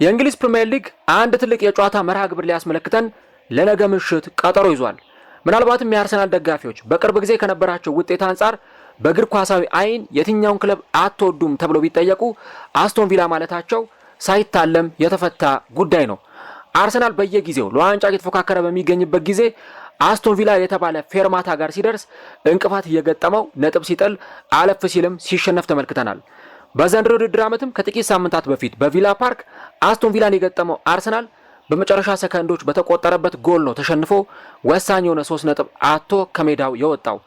የእንግሊዝ ፕሪሚየር ሊግ አንድ ትልቅ የጨዋታ መርሃ ግብር ሊያስመለክተን ለነገ ምሽት ቀጠሮ ይዟል። ምናልባትም የአርሰናል ደጋፊዎች በቅርብ ጊዜ ከነበራቸው ውጤት አንጻር በእግር ኳሳዊ አይን የትኛውን ክለብ አትወዱም ተብለው ቢጠየቁ አስቶን ቪላ ማለታቸው ሳይታለም የተፈታ ጉዳይ ነው። አርሰናል በየጊዜው ለዋንጫ እየተፎካከረ በሚገኝበት ጊዜ አስቶን ቪላ የተባለ ፌርማታ ጋር ሲደርስ እንቅፋት እየገጠመው ነጥብ ሲጥል አለፍ ሲልም ሲሸነፍ ተመልክተናል። በዘንድሮ ውድድር ዓመትም ከጥቂት ሳምንታት በፊት በቪላ ፓርክ አስቶን ቪላን የገጠመው አርሰናል በመጨረሻ ሰከንዶች በተቆጠረበት ጎል ነው ተሸንፎ ወሳኝ የሆነ 3 ነጥብ አጥቶ ከሜዳው የወጣው።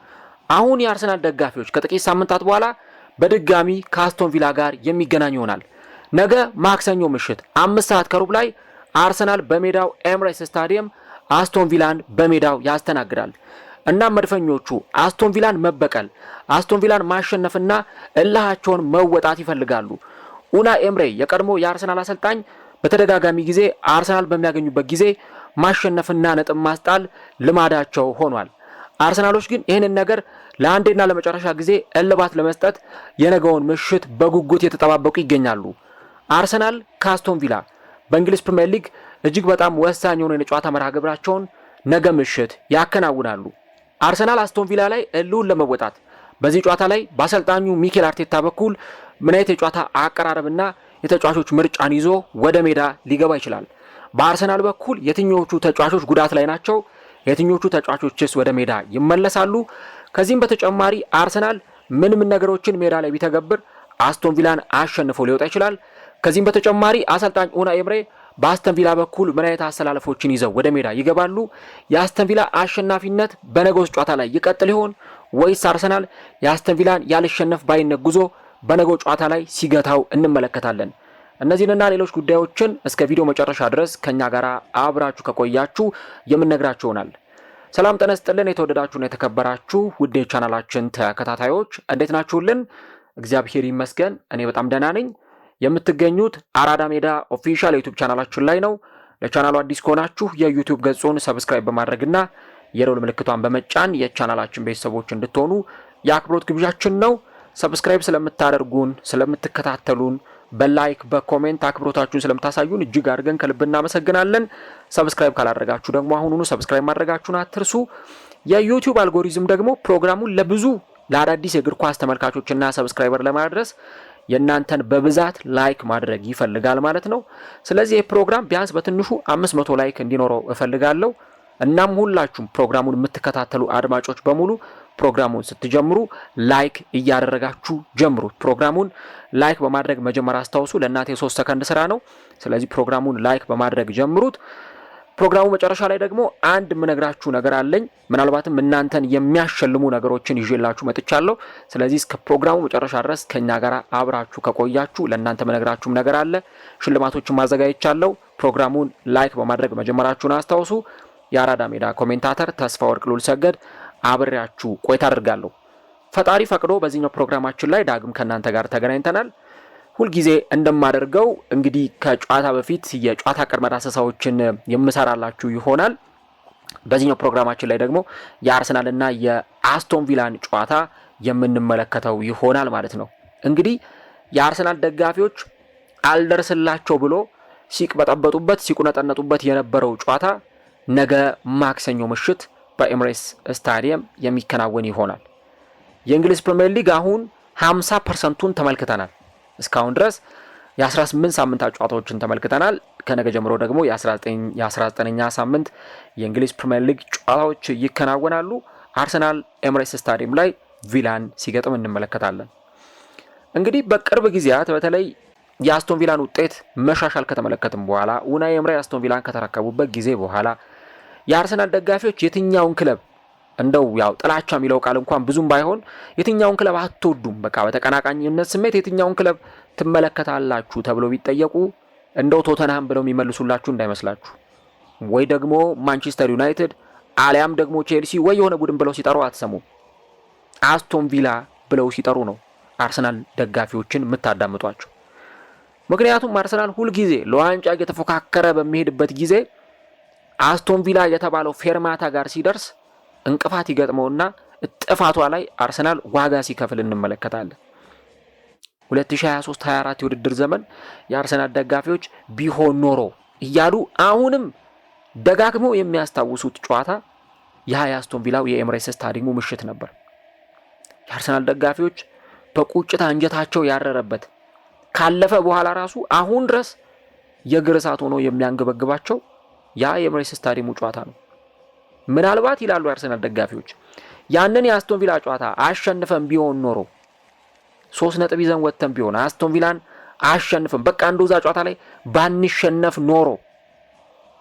አሁን የአርሰናል ደጋፊዎች ከጥቂት ሳምንታት በኋላ በድጋሚ ከአስቶን ቪላ ጋር የሚገናኝ ይሆናል። ነገ ማክሰኞ ምሽት 5 ሰዓት ከሩብ ላይ አርሰናል በሜዳው ኤምሬትስ ስታዲየም አስቶን ቪላን በሜዳው ያስተናግዳል። እናም መድፈኞቹ አስቶን ቪላን መበቀል፣ አስቶን ቪላን ማሸነፍና እልሃቸውን መወጣት ይፈልጋሉ። ኡናይ ኤምሬ የቀድሞ የአርሰናል አሰልጣኝ በተደጋጋሚ ጊዜ አርሰናል በሚያገኙበት ጊዜ ማሸነፍና ነጥብ ማስጣል ልማዳቸው ሆኗል። አርሰናሎች ግን ይህንን ነገር ለአንዴና ለመጨረሻ ጊዜ እልባት ለመስጠት የነገውን ምሽት በጉጉት የተጠባበቁ ይገኛሉ። አርሰናል ከአስቶን ቪላ በእንግሊዝ ፕሪሚየር ሊግ እጅግ በጣም ወሳኝ የሆነ የጨዋታ መርሃ ግብራቸውን ነገ ምሽት ያከናውናሉ። አርሰናል አስቶን ቪላ ላይ እልውን ለመወጣት በዚህ ጨዋታ ላይ በአሰልጣኙ ሚኬል አርቴታ በኩል ምን አይነት የጨዋታ አቀራረብና የተጫዋቾች ምርጫን ይዞ ወደ ሜዳ ሊገባ ይችላል? በአርሰናል በኩል የትኞቹ ተጫዋቾች ጉዳት ላይ ናቸው? የትኞቹ ተጫዋቾችስ ወደ ሜዳ ይመለሳሉ? ከዚህም በተጨማሪ አርሰናል ምን ነገሮችን ሜዳ ላይ ቢተገብር አስቶን ቪላን አሸንፎ ሊወጣ ይችላል? ከዚህም በተጨማሪ አሰልጣኝ ኡናይ ኤምሬ በአስተን ቪላ በኩል ምን አይነት አሰላለፎችን ይዘው ወደ ሜዳ ይገባሉ? የአስተን ቪላ አሸናፊነት በነገው ጨዋታ ላይ ይቀጥል ይሆን ወይስ አርሰናል የአስተን ቪላን ያልሸነፍ ባይነት ጉዞ በነገው ጨዋታ ላይ ሲገታው እንመለከታለን። እነዚህንና ሌሎች ጉዳዮችን እስከ ቪዲዮ መጨረሻ ድረስ ከኛ ጋር አብራችሁ ከቆያችሁ የምንነግራችሁ ይሆናል። ሰላም ጤና ይስጥልን። የተወደዳችሁና የተከበራችሁ ውድ ቻናላችን ተከታታዮች እንዴት ናችሁልን? እግዚአብሔር ይመስገን እኔ በጣም ደህና ነኝ። የምትገኙት አራዳ ሜዳ ኦፊሻል የዩቲዩብ ቻናላችን ላይ ነው። ለቻናሉ አዲስ ከሆናችሁ የዩቲዩብ ገጹን ሰብስክራይብ በማድረግና የደወል ምልክቷን በመጫን የቻናላችን ቤተሰቦች እንድትሆኑ የአክብሮት ግብዣችን ነው። ሰብስክራይብ ስለምታደርጉን፣ ስለምትከታተሉን፣ በላይክ በኮሜንት አክብሮታችሁን ስለምታሳዩን እጅግ አድርገን ከልብ እናመሰግናለን። ሰብስክራይብ ካላደረጋችሁ ደግሞ አሁኑኑ ሰብስክራይብ ማድረጋችሁን አትርሱ። የዩቲዩብ አልጎሪዝም ደግሞ ፕሮግራሙን ለብዙ ለአዳዲስ የእግር ኳስ ተመልካቾችና ሰብስክራይበር ለማድረስ የእናንተን በብዛት ላይክ ማድረግ ይፈልጋል ማለት ነው። ስለዚህ የፕሮግራም ቢያንስ በትንሹ 500 ላይክ እንዲኖረው እፈልጋለሁ። እናም ሁላችሁም ፕሮግራሙን የምትከታተሉ አድማጮች በሙሉ ፕሮግራሙን ስትጀምሩ ላይክ እያደረጋችሁ ጀምሩት። ፕሮግራሙን ላይክ በማድረግ መጀመር አስታውሱ። ለእናንተ የ3 ሰከንድ ስራ ነው። ስለዚህ ፕሮግራሙን ላይክ በማድረግ ጀምሩት። ፕሮግራሙ መጨረሻ ላይ ደግሞ አንድ የምነግራችሁ ነገር አለኝ። ምናልባትም እናንተን የሚያሸልሙ ነገሮችን ይዤላችሁ መጥቻለሁ። ስለዚህ እስከ ፕሮግራሙ መጨረሻ ድረስ ከኛ ጋር አብራችሁ ከቆያችሁ ለእናንተ የምነግራችሁም ነገር አለ። ሽልማቶችን ማዘጋጀቻለሁ። ፕሮግራሙን ላይክ በማድረግ መጀመራችሁን አስታውሱ። የአራዳ ሜዳ ኮሜንታተር ተስፋ ወርቅ ሉል ሰገድ አብሬያችሁ ቆይታ አድርጋለሁ። ፈጣሪ ፈቅዶ በዚህኛው ፕሮግራማችን ላይ ዳግም ከእናንተ ጋር ተገናኝተናል። ሁልጊዜ እንደማደርገው እንግዲህ ከጨዋታ በፊት የጨዋታ ቅድመ ዳሰሳዎችን የምሰራላችሁ ይሆናል። በዚህኛው ፕሮግራማችን ላይ ደግሞ የአርሰናልና የአስቶን ቪላን ጨዋታ የምንመለከተው ይሆናል ማለት ነው። እንግዲህ የአርሰናል ደጋፊዎች አልደርስላቸው ብሎ ሲቅበጠበጡበት ሲቁነጠነጡበት የነበረው ጨዋታ ነገ ማክሰኞ ምሽት በኤምሬትስ ስታዲየም የሚከናወን ይሆናል። የእንግሊዝ ፕሪሚየር ሊግ አሁን 50%ቱን ተመልክተናል። እስካሁን ድረስ የ18 ሳምንታት ጨዋታዎችን ተመልክተናል። ከነገ ጀምሮ ደግሞ የ19ኛ ሳምንት የእንግሊዝ ፕሪሚየር ሊግ ጨዋታዎች ይከናወናሉ። አርሰናል ኤምሬትስ ስታዲየም ላይ ቪላን ሲገጥም እንመለከታለን። እንግዲህ በቅርብ ጊዜያት በተለይ የአስቶን ቪላን ውጤት መሻሻል ከተመለከትም በኋላ ኡናይ ኤምሬ አስቶን ቪላን ከተረከቡበት ጊዜ በኋላ የአርሰናል ደጋፊዎች የትኛውን ክለብ እንደው ያው ጥላቻ የሚለው ቃል እንኳን ብዙም ባይሆን የትኛውን ክለብ አትወዱም፣ በቃ በተቀናቃኝነት ስሜት የትኛውን ክለብ ትመለከታላችሁ ተብሎ ቢጠየቁ እንደው ቶተንሃም ብለው የሚመልሱላችሁ እንዳይመስላችሁ፣ ወይ ደግሞ ማንቸስተር ዩናይትድ አሊያም ደግሞ ቼልሲ ወይ የሆነ ቡድን ብለው ሲጠሩ አትሰሙም። አስቶን ቪላ ብለው ሲጠሩ ነው አርሰናል ደጋፊዎችን የምታዳምጧቸው። ምክንያቱም አርሰናል ሁልጊዜ ለዋንጫ እየተፎካከረ በሚሄድበት ጊዜ አስቶን ቪላ የተባለው ፌርማታ ጋር ሲደርስ እንቅፋት ይገጥመውና ጥፋቷ ላይ አርሰናል ዋጋ ሲከፍል እንመለከታለን። 2023-24 የውድድር ዘመን የአርሰናል ደጋፊዎች ቢሆን ኖሮ እያሉ አሁንም ደጋግመው የሚያስታውሱት ጨዋታ የአስቶን ቪላው የኤምሬትስ ስታዲየሙ ምሽት ነበር። የአርሰናል ደጋፊዎች በቁጭት አንጀታቸው ያረረበት ካለፈ በኋላ ራሱ አሁን ድረስ የእግር እሳት ሆኖ የሚያንገበግባቸው ያ የኤምሬትስ ስታዲየሙ ጨዋታ ነው። ምናልባት ይላሉ የአርሰናል ደጋፊዎች ያንን የአስቶን ቪላ ጨዋታ አሸንፈን ቢሆን ኖሮ 3 ነጥብ ይዘን ወጥተን ቢሆን አስቶን ቪላን አሸንፈን በቃ እንደዛ ጨዋታ ላይ ባንሸነፍ ኖሮ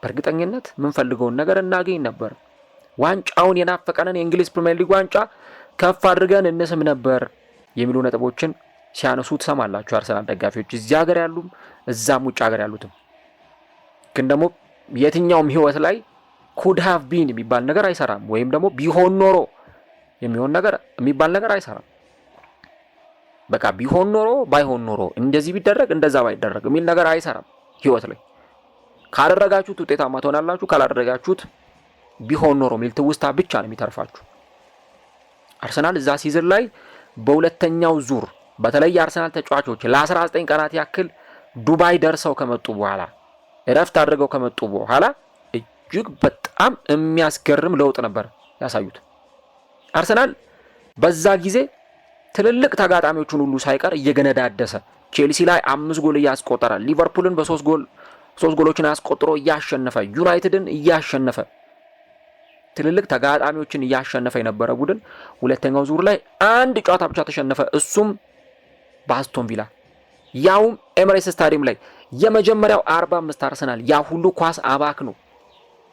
በእርግጠኝነት የምንፈልገውን ነገር እናገኝ ነበር። ዋንጫውን የናፈቀንን የእንግሊዝ ፕሪሚየር ሊግ ዋንጫ ከፍ አድርገን እንስም ነበር የሚሉ ነጥቦችን ሲያነሱ ትሰማላችሁ አርሰናል ደጋፊዎች፣ እዚህ ሀገር ያሉም እዛም ውጭ ሀገር ያሉትም። ግን ደግሞ የትኛውም ህይወት ላይ could have been የሚባል ነገር አይሰራም፣ ወይም ደግሞ ቢሆን ኖሮ የሚሆን ነገር የሚባል ነገር አይሰራም። በቃ ቢሆን ኖሮ ባይሆን ኖሮ እንደዚህ ቢደረግ እንደዛ ባይደረግ የሚል ነገር አይሰራም ህይወት ላይ። ካደረጋችሁት ውጤታማ ትሆናላችሁ፣ ካላደረጋችሁት ቢሆን ኖሮ የሚል ትውስታ ብቻ ነው የሚተርፋችሁ። አርሰናል እዛ ሲዝን ላይ በሁለተኛው ዙር በተለይ የአርሰናል ተጫዋቾች ለ19 ቀናት ያክል ዱባይ ደርሰው ከመጡ በኋላ እረፍት አድርገው ከመጡ በኋላ እጅግ በጣም የሚያስገርም ለውጥ ነበር ያሳዩት። አርሰናል በዛ ጊዜ ትልልቅ ተጋጣሚዎቹን ሁሉ ሳይቀር እየገነዳደሰ ቼልሲ ላይ 5 ጎል እያስቆጠረ ሊቨርፑልን ሶስት ጎሎችን አስቆጥሮ እያሸነፈ ዩናይትድን እያሸነፈ ትልልቅ ተጋጣሚዎችን እያሸነፈ የነበረ ቡድን ሁለተኛው ዙር ላይ አንድ ጨዋታ ብቻ ተሸነፈ። እሱም በአስቶን ቪላ ያውም ኤምሬትስ ስታዲየም ላይ የመጀመሪያው 45 አርሰናል ያ ሁሉ ኳስ አባክኖ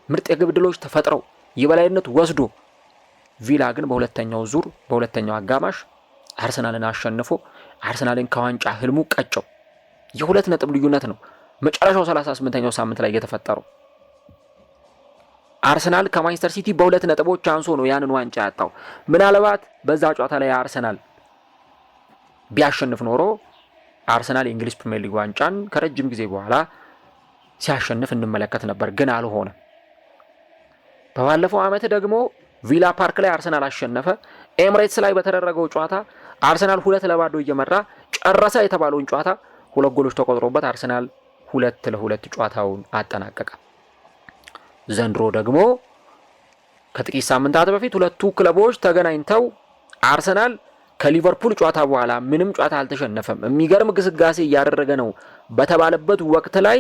ምርጥ የግብ ዕድሎች ተፈጥረው የበላይነት ወስዶ ቪላ ግን በሁለተኛው ዙር በሁለተኛው አጋማሽ አርሰናልን አሸንፎ አርሰናልን ከዋንጫ ህልሙ ቀጨው። የ2 ነጥብ ልዩነት ነው መጨረሻው 38ኛው ሳምንት ላይ የተፈጠረው። አርሰናል ከማንቸስተር ሲቲ በ2 ነጥቦች አንሶ ነው ያንን ዋንጫ ያጣው። ምናልባት በዛ ጨዋታ ላይ አርሰናል ቢያሸንፍ ኖሮ አርሰናል የእንግሊዝ ፕሪሚየር ሊግ ዋንጫን ከረጅም ጊዜ በኋላ ሲያሸንፍ እንመለከት ነበር፣ ግን አልሆነም። በባለፈው ዓመት ደግሞ ቪላ ፓርክ ላይ አርሰናል አሸነፈ። ኤምሬትስ ላይ በተደረገው ጨዋታ አርሰናል 2-2 እየመራ ጨረሰ የተባለውን ጨዋታ 2 ጎሎች ተቆጥሮበት አርሰናል 2-2 ጨዋታውን አጠናቀቀ። ዘንድሮ ደግሞ ከጥቂት ሳምንታት በፊት ሁለቱ ክለቦች ተገናኝተው አርሰናል ከሊቨርፑል ጨዋታ በኋላ ምንም ጨዋታ አልተሸነፈም፣ የሚገርም ግስጋሴ እያደረገ ነው በተባለበት ወቅት ላይ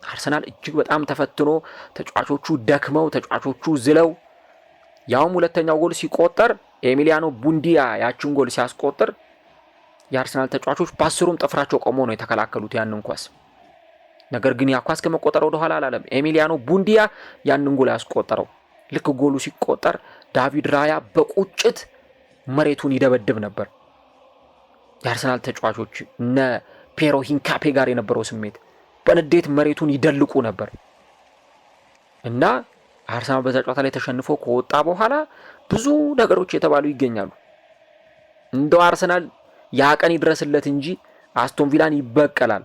አርሰናል እጅግ በጣም ተፈትኖ ተጫዋቾቹ ደክመው ተጫዋቾቹ ዝለው ያውም ሁለተኛው ጎል ሲቆጠር ኤሚሊያኖ ቡንዲያ ያችን ጎል ሲያስቆጥር የአርሰናል ተጫዋቾች በአስሩም ጥፍራቸው ቆመው ነው የተከላከሉት ያንን ኳስ። ነገር ግን ያ ኳስ ከመቆጠር ወደ ኋላ አላለም። ኤሚሊያኖ ቡንዲያ ያንን ጎል ያስቆጠረው። ልክ ጎሉ ሲቆጠር ዳቪድ ራያ በቁጭት መሬቱን ይደበድብ ነበር። የአርሰናል ተጫዋቾች እነ ፔሮ ሂንካፔ ጋር የነበረው ስሜት በንዴት መሬቱን ይደልቁ ነበር እና አርሰናል በዛ ጨዋታ ላይ ተሸንፎ ከወጣ በኋላ ብዙ ነገሮች የተባሉ ይገኛሉ። እንደው አርሰናል ያ ቀን ይድረስለት እንጂ አስቶን ቪላን ይበቀላል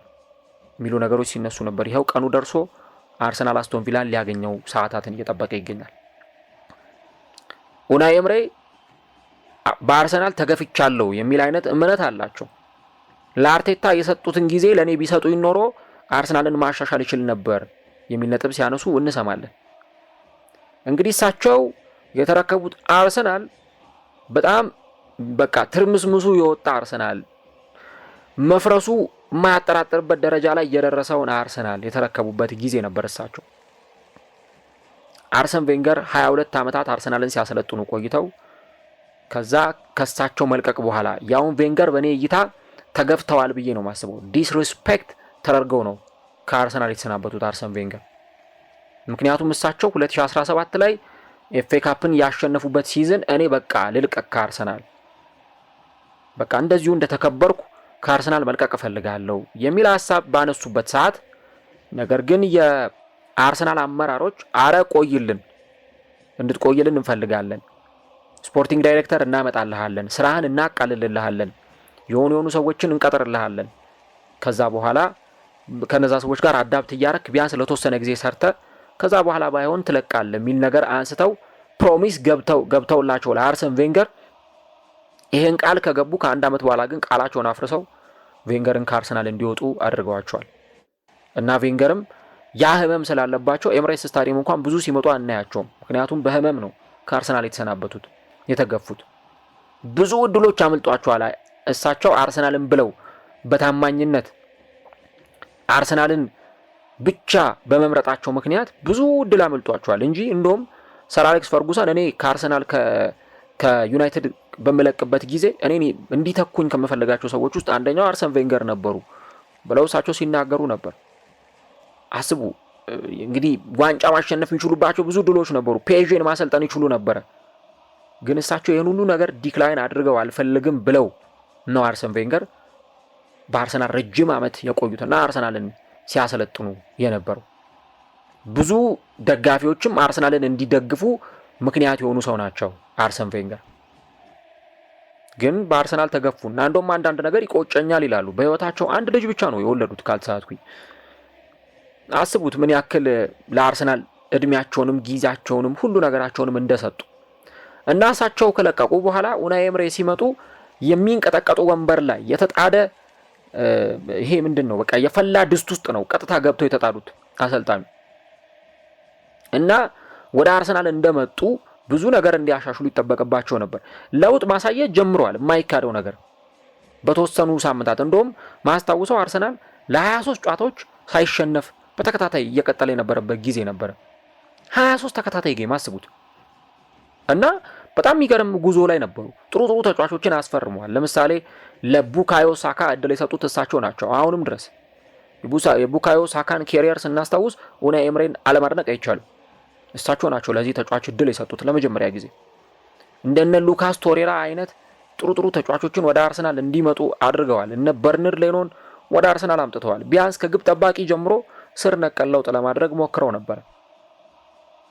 የሚሉ ነገሮች ሲነሱ ነበር። ይኸው ቀኑ ደርሶ አርሰናል አስቶን ቪላን ሊያገኘው ሰዓታትን እየጠበቀ ይገኛል። ኡናይ ኤምሬ በአርሰናል ተገፍቻለሁ የሚል አይነት እምነት አላቸው። ለአርቴታ የሰጡትን ጊዜ ለኔ ቢሰጡኝ ኖሮ አርሰናልን ማሻሻል ይችል ነበር የሚል ነጥብ ሲያነሱ እንሰማለን። እንግዲህ እሳቸው የተረከቡት አርሰናል በጣም በቃ ትርምስምሱ የወጣ አርሰናል፣ መፍረሱ የማያጠራጥርበት ደረጃ ላይ የደረሰውን አርሰናል የተረከቡበት ጊዜ ነበር። እሳቸው አርሰን ቬንገር 22 ዓመታት አርሰናልን ሲያሰለጥኑ ቆይተው ከዛ ከሳቸው መልቀቅ በኋላ ያውን ቬንገር በእኔ እይታ ተገፍተዋል ብዬ ነው ማስበው። ዲስሪስፔክት ተደርገው ነው ከአርሰናል የተሰናበቱት አርሰን ቬንገር። ምክንያቱም እሳቸው 2017 ላይ ኤፍኤ ካፕን ያሸነፉበት ሲዝን እኔ በቃ ልልቀቅ ከአርሰናል በቃ እንደዚሁ እንደተከበርኩ ከአርሰናል መልቀቅ እፈልጋለሁ የሚል ሐሳብ ባነሱበት ሰዓት ነገር ግን የአርሰናል አመራሮች አረ ቆይልን፣ እንድትቆይልን እንፈልጋለን፣ ስፖርቲንግ ዳይሬክተር እናመጣልሃለን፣ ስራህን እናቃልልልሃለን፣ የሆኑ ሰዎችን እንቀጥርልሃለን፣ ከዛ በኋላ ከነዛ ሰዎች ጋር አዳፕት እያረክ ቢያንስ ለተወሰነ ጊዜ ሰርተ ከዛ በኋላ ባይሆን ትለቃለህ የሚል ነገር አንስተው ፕሮሚስ ገብተውላቸው ለአርሰን ቬንገር ይሄን ቃል ከገቡ ከአንድ ዓመት በኋላ ግን ቃላቸውን አፍርሰው ቬንገርን ከአርሰናል እንዲወጡ አድርገዋቸዋል እና ቬንገርም ያ ህመም ስላለባቸው ኤምሬትስ ስታዲየም እንኳን ብዙ ሲመጡ አናያቸውም። ምክንያቱም በህመም ነው ከአርሰናል የተሰናበቱት የተገፉት። ብዙ እድሎች አምልጧቸዋል። እሳቸው አርሰናልን ብለው በታማኝነት አርሰናልን ብቻ በመምረጣቸው ምክንያት ብዙ እድል አምልጧቸዋል እንጂ እንደውም ሰር አሌክስ ፈርጉሰን እኔ ከአርሰናል ከዩናይትድ በመለቅበት ጊዜ እኔ እንዲተኩኝ ከመፈለጋቸው ሰዎች ውስጥ አንደኛው አርሰን ቬንገር ነበሩ ብለው እሳቸው ሲናገሩ ነበር። አስቡ እንግዲህ ዋንጫ ማሸነፍ የሚችሉባቸው ብዙ ድሎች ነበሩ። ፔዥን ማሰልጠን ይችሉ ነበረ። ግን እሳቸው ይህን ሁሉ ነገር ዲክላይን አድርገው አልፈልግም ብለው ነው አርሰን ቬንገር በአርሰናል ረጅም ዓመት የቆዩትና አርሰናልን ሲያሰለጥኑ የነበሩ። ብዙ ደጋፊዎችም አርሰናልን እንዲደግፉ ምክንያት የሆኑ ሰው ናቸው አርሰን ቬንገር። ግን በአርሰናል ተገፉና እንደውም አንዳንድ ነገር ይቆጨኛል ይላሉ። በህይወታቸው አንድ ልጅ ብቻ ነው የወለዱት ካልተሳትኩኝ። አስቡት ምን ያክል ለአርሰናል እድሜያቸውንም ጊዜያቸውንም ሁሉ ነገራቸውንም እንደሰጡ እና እሳቸው ከለቀቁ በኋላ ኡናይ ኤምሬ ሲመጡ የሚንቀጠቀጡ ወንበር ላይ የተጣደ ይሄ ምንድን ነው በቃ የፈላ ድስት ውስጥ ነው ቀጥታ ገብተው የተጣዱት አሰልጣኙ እና ወደ አርሰናል እንደመጡ ብዙ ነገር እንዲያሻሽሉ ይጠበቅባቸው ነበር። ለውጥ ማሳየት ጀምረዋል። የማይካደው ነገር በተወሰኑ ሳምንታት እንደውም ማስታውሰው አርሰናል ለ23 ጨዋታዎች ሳይሸነፍ በተከታታይ እየቀጠለ የነበረበት ጊዜ ነበረ። 23 ተከታታይ ጌም አስቡት። እና በጣም የሚገርም ጉዞ ላይ ነበሩ። ጥሩ ተጫዋቾችን አስፈርመዋል። ለምሳሌ ለቡካዮ ሳካ እድል የሰጡት እሳቸው ናቸው። አሁንም ድረስ የቡካዮ ሳካን ኬሪየር ስናስታውስ ኡናይ ኤምሬን አለማድነቅ አይቻልም። እሳቸው ናቸው ለዚህ ተጫዋች እድል የሰጡት ለመጀመሪያ ጊዜ። እንደነ ሉካስ ቶሬራ አይነት ጥሩ ተጫዋቾችን ወደ አርሰናል እንዲመጡ አድርገዋል። እነ በርናርድ ሌኖን ወደ አርሰናል አምጥተዋል። ቢያንስ ከግብ ጠባቂ ጀምሮ ስር ነቀል ለውጥ ለማድረግ ሞክረው ነበር።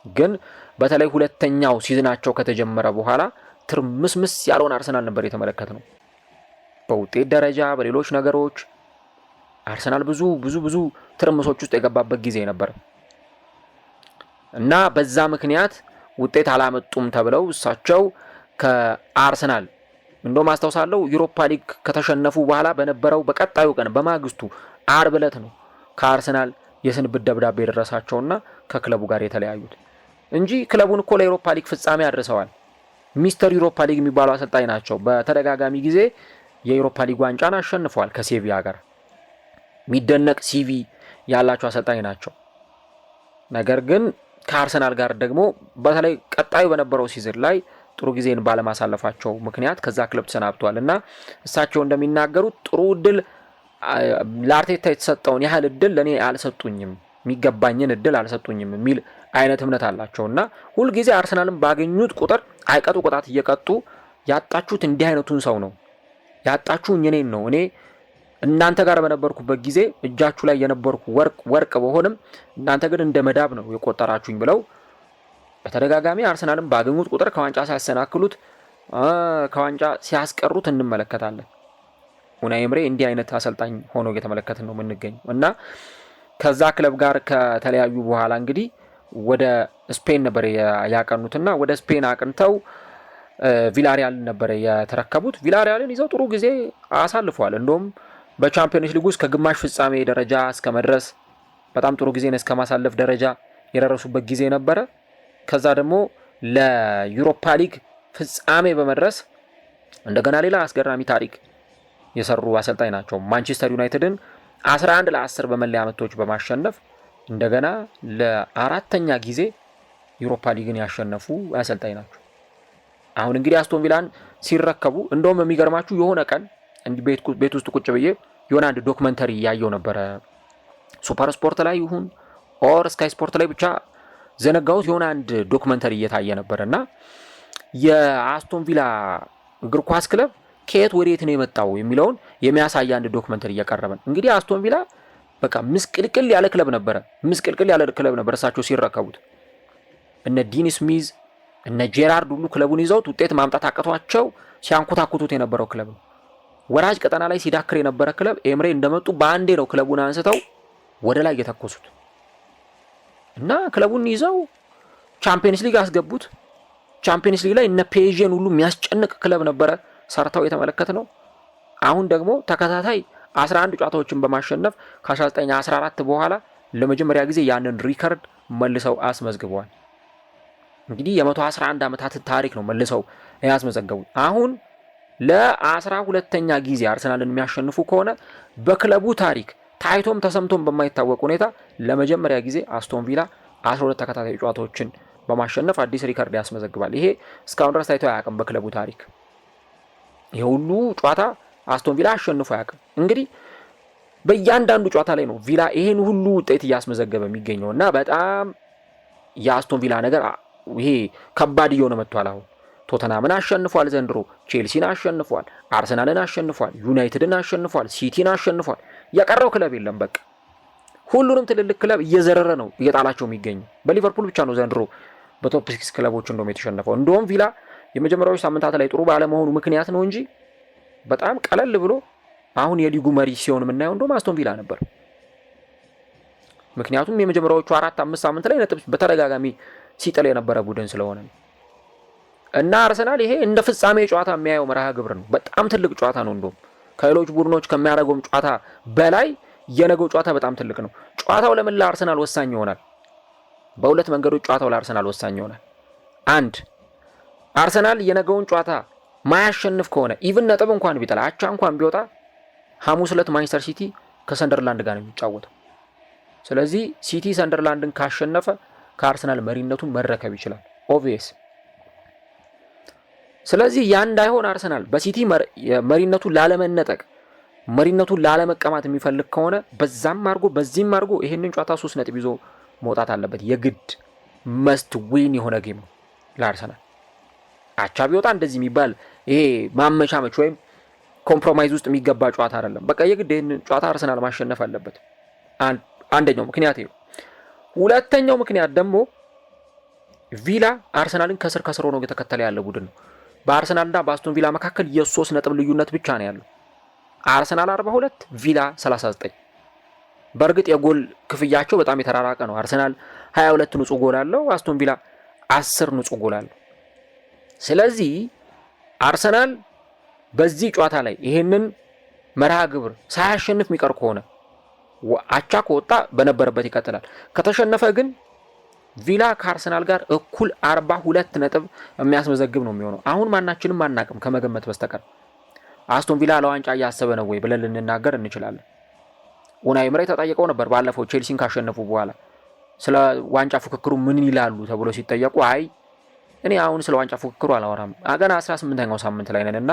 ግን በተለይ ሁለተኛው ሲዝናቸው ከተጀመረ በኋላ ትርምስምስ ያለውን አርሰናል ነበር የተመለከትነው። በውጤት ደረጃ በሌሎች ነገሮች አርሰናል ብዙ ትርምሶች ውስጥ የገባበት ጊዜ ነበር እና በዛ ምክንያት ውጤት አላመጡም ተብለው እሳቸው ከአርሰናል እንደውም አስታውሳለሁ ዩሮፓ ሊግ ከተሸነፉ በኋላ በነበረው በቀጣዩ ቀን በማግስቱ አርብ ዕለት ነው ከአርሰናል የስንብት ደብዳቤ የደረሳቸውና ከክለቡ ጋር የተለያዩት እንጂ ክለቡን እኮ ለዩሮፓ ሊግ ፍጻሜ አድርሰዋል። ሚስተር ዩሮፓ ሊግ የሚባሉ አሰልጣኝ ናቸው። በተደጋጋሚ ጊዜ የዩሮፓ ሊግ ዋንጫን አሸንፈዋል ከሴቪያ ጋር። የሚደነቅ ሲቪ ያላቸው አሰልጣኝ ናቸው። ነገር ግን ከአርሰናል ጋር ደግሞ በተለይ ቀጣዩ በነበረው ሲዝን ላይ ጥሩ ጊዜን ባለማሳለፋቸው ምክንያት ከዛ ክለብ ተሰናብተዋል እና እሳቸው እንደሚናገሩት ጥሩ እድል ለአርቴታ የተሰጠውን ያህል እድል ለኔ አልሰጡኝም፣ የሚገባኝን እድል አልሰጡኝም የሚል አይነት እምነት አላቸው እና ሁልጊዜ አርሰናልን ባገኙት ቁጥር አይቀጡ ቅጣት እየቀጡ ያጣችሁት እንዲህ አይነቱን ሰው ነው ያጣችሁኝ እኔን ነው። እኔ እናንተ ጋር በነበርኩበት ጊዜ እጃችሁ ላይ የነበርኩ ወርቅ በሆንም እናንተ ግን እንደ መዳብ ነው የቆጠራችሁኝ ብለው በተደጋጋሚ አርሰናልን ባገኙት ቁጥር ከዋንጫ ሲያሰናክሉት ከዋንጫ ሲያስቀሩት እንመለከታለን። ኡናይ ኤምሬ እንዲህ አይነት አሰልጣኝ ሆኖ እየተመለከትን ነው የምንገኘው እና ከዛ ክለብ ጋር ከተለያዩ በኋላ እንግዲህ ወደ ስፔን ነበር ያቀኑትና ወደ ስፔን አቅንተው ቪላሪያል ነበር የተረከቡት። ቪላሪያልን ይዘው ጥሩ ጊዜ አሳልፈዋል። እንደውም በቻምፒዮንስ ሊግ ውስጥ ከግማሽ ፍጻሜ ደረጃ እስከ መድረስ በጣም ጥሩ ጊዜን እስከ ማሳለፍ ደረጃ የደረሱበት ጊዜ ነበረ። ከዛ ደግሞ ለዩሮፓ ሊግ ፍጻሜ በመድረስ እንደገና ሌላ አስገራሚ ታሪክ የሰሩ አሰልጣኝ ናቸው። ማንቸስተር ዩናይትድን 11-10 በመለያ ምቶች በማሸነፍ እንደገና ለአራተኛ ጊዜ ዩሮፓ ሊግን ያሸነፉ አሰልጣኝ ናቸው። አሁን እንግዲህ አስቶን ቪላን ሲረከቡ እንደውም የሚገርማችሁ የሆነ ቀን ቤት ውስጥ ቁጭ ብዬ የሆነ አንድ ዶክመንተሪ ያየው ነበረ። ሱፐር ስፖርት ላይ ይሁን ኦር ስካይ ስፖርት ላይ ብቻ ዘነጋውት የሆነ አንድ ዶክመንተሪ እየታየ ነበርና የአስቶን ቪላ እግር ኳስ ክለብ ከየት ወዴት ነው የመጣው የሚለውን የሚያሳይ አንድ ዶክመንተሪ እየቀረበ ነው። እንግዲህ አስቶን ቪላ በቃ ምስቅልቅል ያለ ክለብ ነበር እሳቸው ሲረከቡት። እነ ዲን ስሚዝ እነ ጄራርድ ሁሉ ክለቡን ይዘውት ውጤት ማምጣት አቅቷቸው ሲያንኮታኩቱት የነበረው ክለብ ነው። ወራጅ ቀጠና ላይ ሲዳክር የነበረ ክለብ ኤምሬ እንደመጡ በአንዴ ነው ክለቡን አንስተው ወደ ላይ የተኮሱት እና ክለቡን ይዘው ቻምፒየንስ ሊግ አስገቡት። ቻምፒየንስ ሊግ ላይ እነ ፔዥን ሁሉ የሚያስጨንቅ ክለብ ነበረ ሰርተው የተመለከትነው። አሁን ደግሞ ተከታታይ 11 ጨዋታዎችን በማሸነፍ ከ1914 በኋላ ለመጀመሪያ ጊዜ ያንን ሪከርድ መልሰው አስመዝግበዋል። እንግዲህ የ111 ዓመታት ታሪክ ነው መልሰው ያስመዘገቡት። አሁን ለ12ኛ ጊዜ አርሰናልን የሚያሸንፉ ከሆነ በክለቡ ታሪክ ታይቶም ተሰምቶም በማይታወቅ ሁኔታ ለመጀመሪያ ጊዜ አስቶን ቪላ 12 ተከታታይ ጨዋታዎችን በማሸነፍ አዲስ ሪከርድ ያስመዘግባል። ይሄ እስካሁን ድረስ ታይቶ አያውቅም በክለቡ ታሪክ። ይሄ ሁሉ ጨዋታ አስቶን ቪላ አሸንፎ አያውቅም። እንግዲህ በእያንዳንዱ ጨዋታ ላይ ነው ቪላ ይሄን ሁሉ ውጤት እያስመዘገበ የሚገኘው እና በጣም የአስቶን ቪላ ነገር ይሄ ከባድ እየሆነ መጥቷል። አሁን ቶተናምን አሸንፏል፣ ዘንድሮ ቼልሲን አሸንፏል፣ አርሰናልን አሸንፏል፣ ዩናይትድን አሸንፏል፣ ሲቲን አሸንፏል። የቀረው ክለብ የለም። በቃ ሁሉንም ትልልቅ ክለብ እየዘረረ ነው እየጣላቸው የሚገኙ። በሊቨርፑል ብቻ ነው ዘንድሮ በቶፕ 6 ክለቦች እንደውም የተሸነፈው። እንደውም ቪላ የመጀመሪያዎች ሳምንታት ላይ ጥሩ ባለመሆኑ ምክንያት ነው እንጂ በጣም ቀለል ብሎ አሁን የሊጉ መሪ ሲሆን የምናየው እንደውም አስቶን ቪላ ነበር። ምክንያቱም የመጀመሪያዎቹ 4-5 ሳምንት ላይ ነጥብ በተደጋጋሚ ሲጥል የነበረ ቡድን ስለሆነ ነው። እና አርሰናል ይሄ እንደ ፍጻሜ ጨዋታ የሚያየው መርሃ ግብር ነው። በጣም ትልቅ ጨዋታ ነው። እንደውም ከሌሎች ቡድኖች ከሚያደርገውም ጨዋታ በላይ የነገው ጨዋታ በጣም ትልቅ ነው። ጨዋታው ለምን ለአርሰናል ወሳኝ ይሆናል? በሁለት መንገዶች ጨዋታው ለአርሰናል ወሳኝ ይሆናል። አንድ፣ አርሰናል የነገውን ጨዋታ ማያሸንፍ ከሆነ ኢቭን ነጥብ እንኳን ቢጠላ አቻ እንኳን ቢወጣ ሐሙስ ዕለት ማንቸስተር ሲቲ ከሰንደርላንድ ጋር ነው የሚጫወተው። ስለዚህ ሲቲ ሰንደርላንድን ካሸነፈ ከአርሰናል መሪነቱን መረከብ ይችላል። ኦብቪየስ። ስለዚህ ያ እንዳይሆን አርሰናል በሲቲ መሪነቱን ላለመነጠቅ መሪነቱን ላለመቀማት የሚፈልግ ከሆነ በዛም አድርጎ በዚህም አድርጎ ይሄንን ጨዋታ 3 ነጥብ ይዞ መውጣት አለበት። የግድ መስት ዊን የሆነ ጌም ነው ለአርሰናል። አቻ ቢወጣ እንደዚህ የሚባል ይሄ ማመቻመች ወይም ኮምፕሮማይዝ ውስጥ የሚገባ ጨዋታ አይደለም። በቃ የግድ ይሄንን ጨዋታ አርሰናል ማሸነፍ አለበት። አንደኛው ምክንያት ይሄ። ሁለተኛው ምክንያት ደግሞ ቪላ አርሰናልን ከስር ሆኖ እየተከተለ ያለ ቡድን ነው። በአርሰናልና በአስቶን ቪላ መካከል የ3 ነጥብ ልዩነት ብቻ ነው ያለው። አርሰናል 42 ቪላ 39። በእርግጥ የጎል ክፍያቸው በጣም የተራራቀ ነው። አርሰናል 22 ንጹህ ጎል አለው፣ አስቶን ቪላ 10 ንጹህ ጎል አለው። ስለዚህ አርሰናል በዚህ ጨዋታ ላይ ይሄንን መርሃ ግብር ሳያሸንፍ የሚቀር ከሆነ አቻ ከወጣ በነበረበት ይቀጥላል። ከተሸነፈ ግን ቪላ ከአርሰናል ጋር እኩል 42 ነጥብ የሚያስመዘግብ ነው የሚሆነው። አሁን ማናችንም አናቅም ከመገመት በስተቀር አስቶን ቪላ ለዋንጫ እያሰበ ነው ወይ ብለን ልንናገር እንችላለን። ኡናይ ኤምሬ ተጠይቀው ነበር ባለፈው ቼልሲን ካሸነፉ በኋላ ስለ ዋንጫ ፉክክሩ ምን ይላሉ ተብሎ ሲጠየቁ አይ እኔ አሁን ስለ ዋንጫ ፉክክሩ አላወራም፣ ገና 18ኛው ሳምንት ላይ ነን እና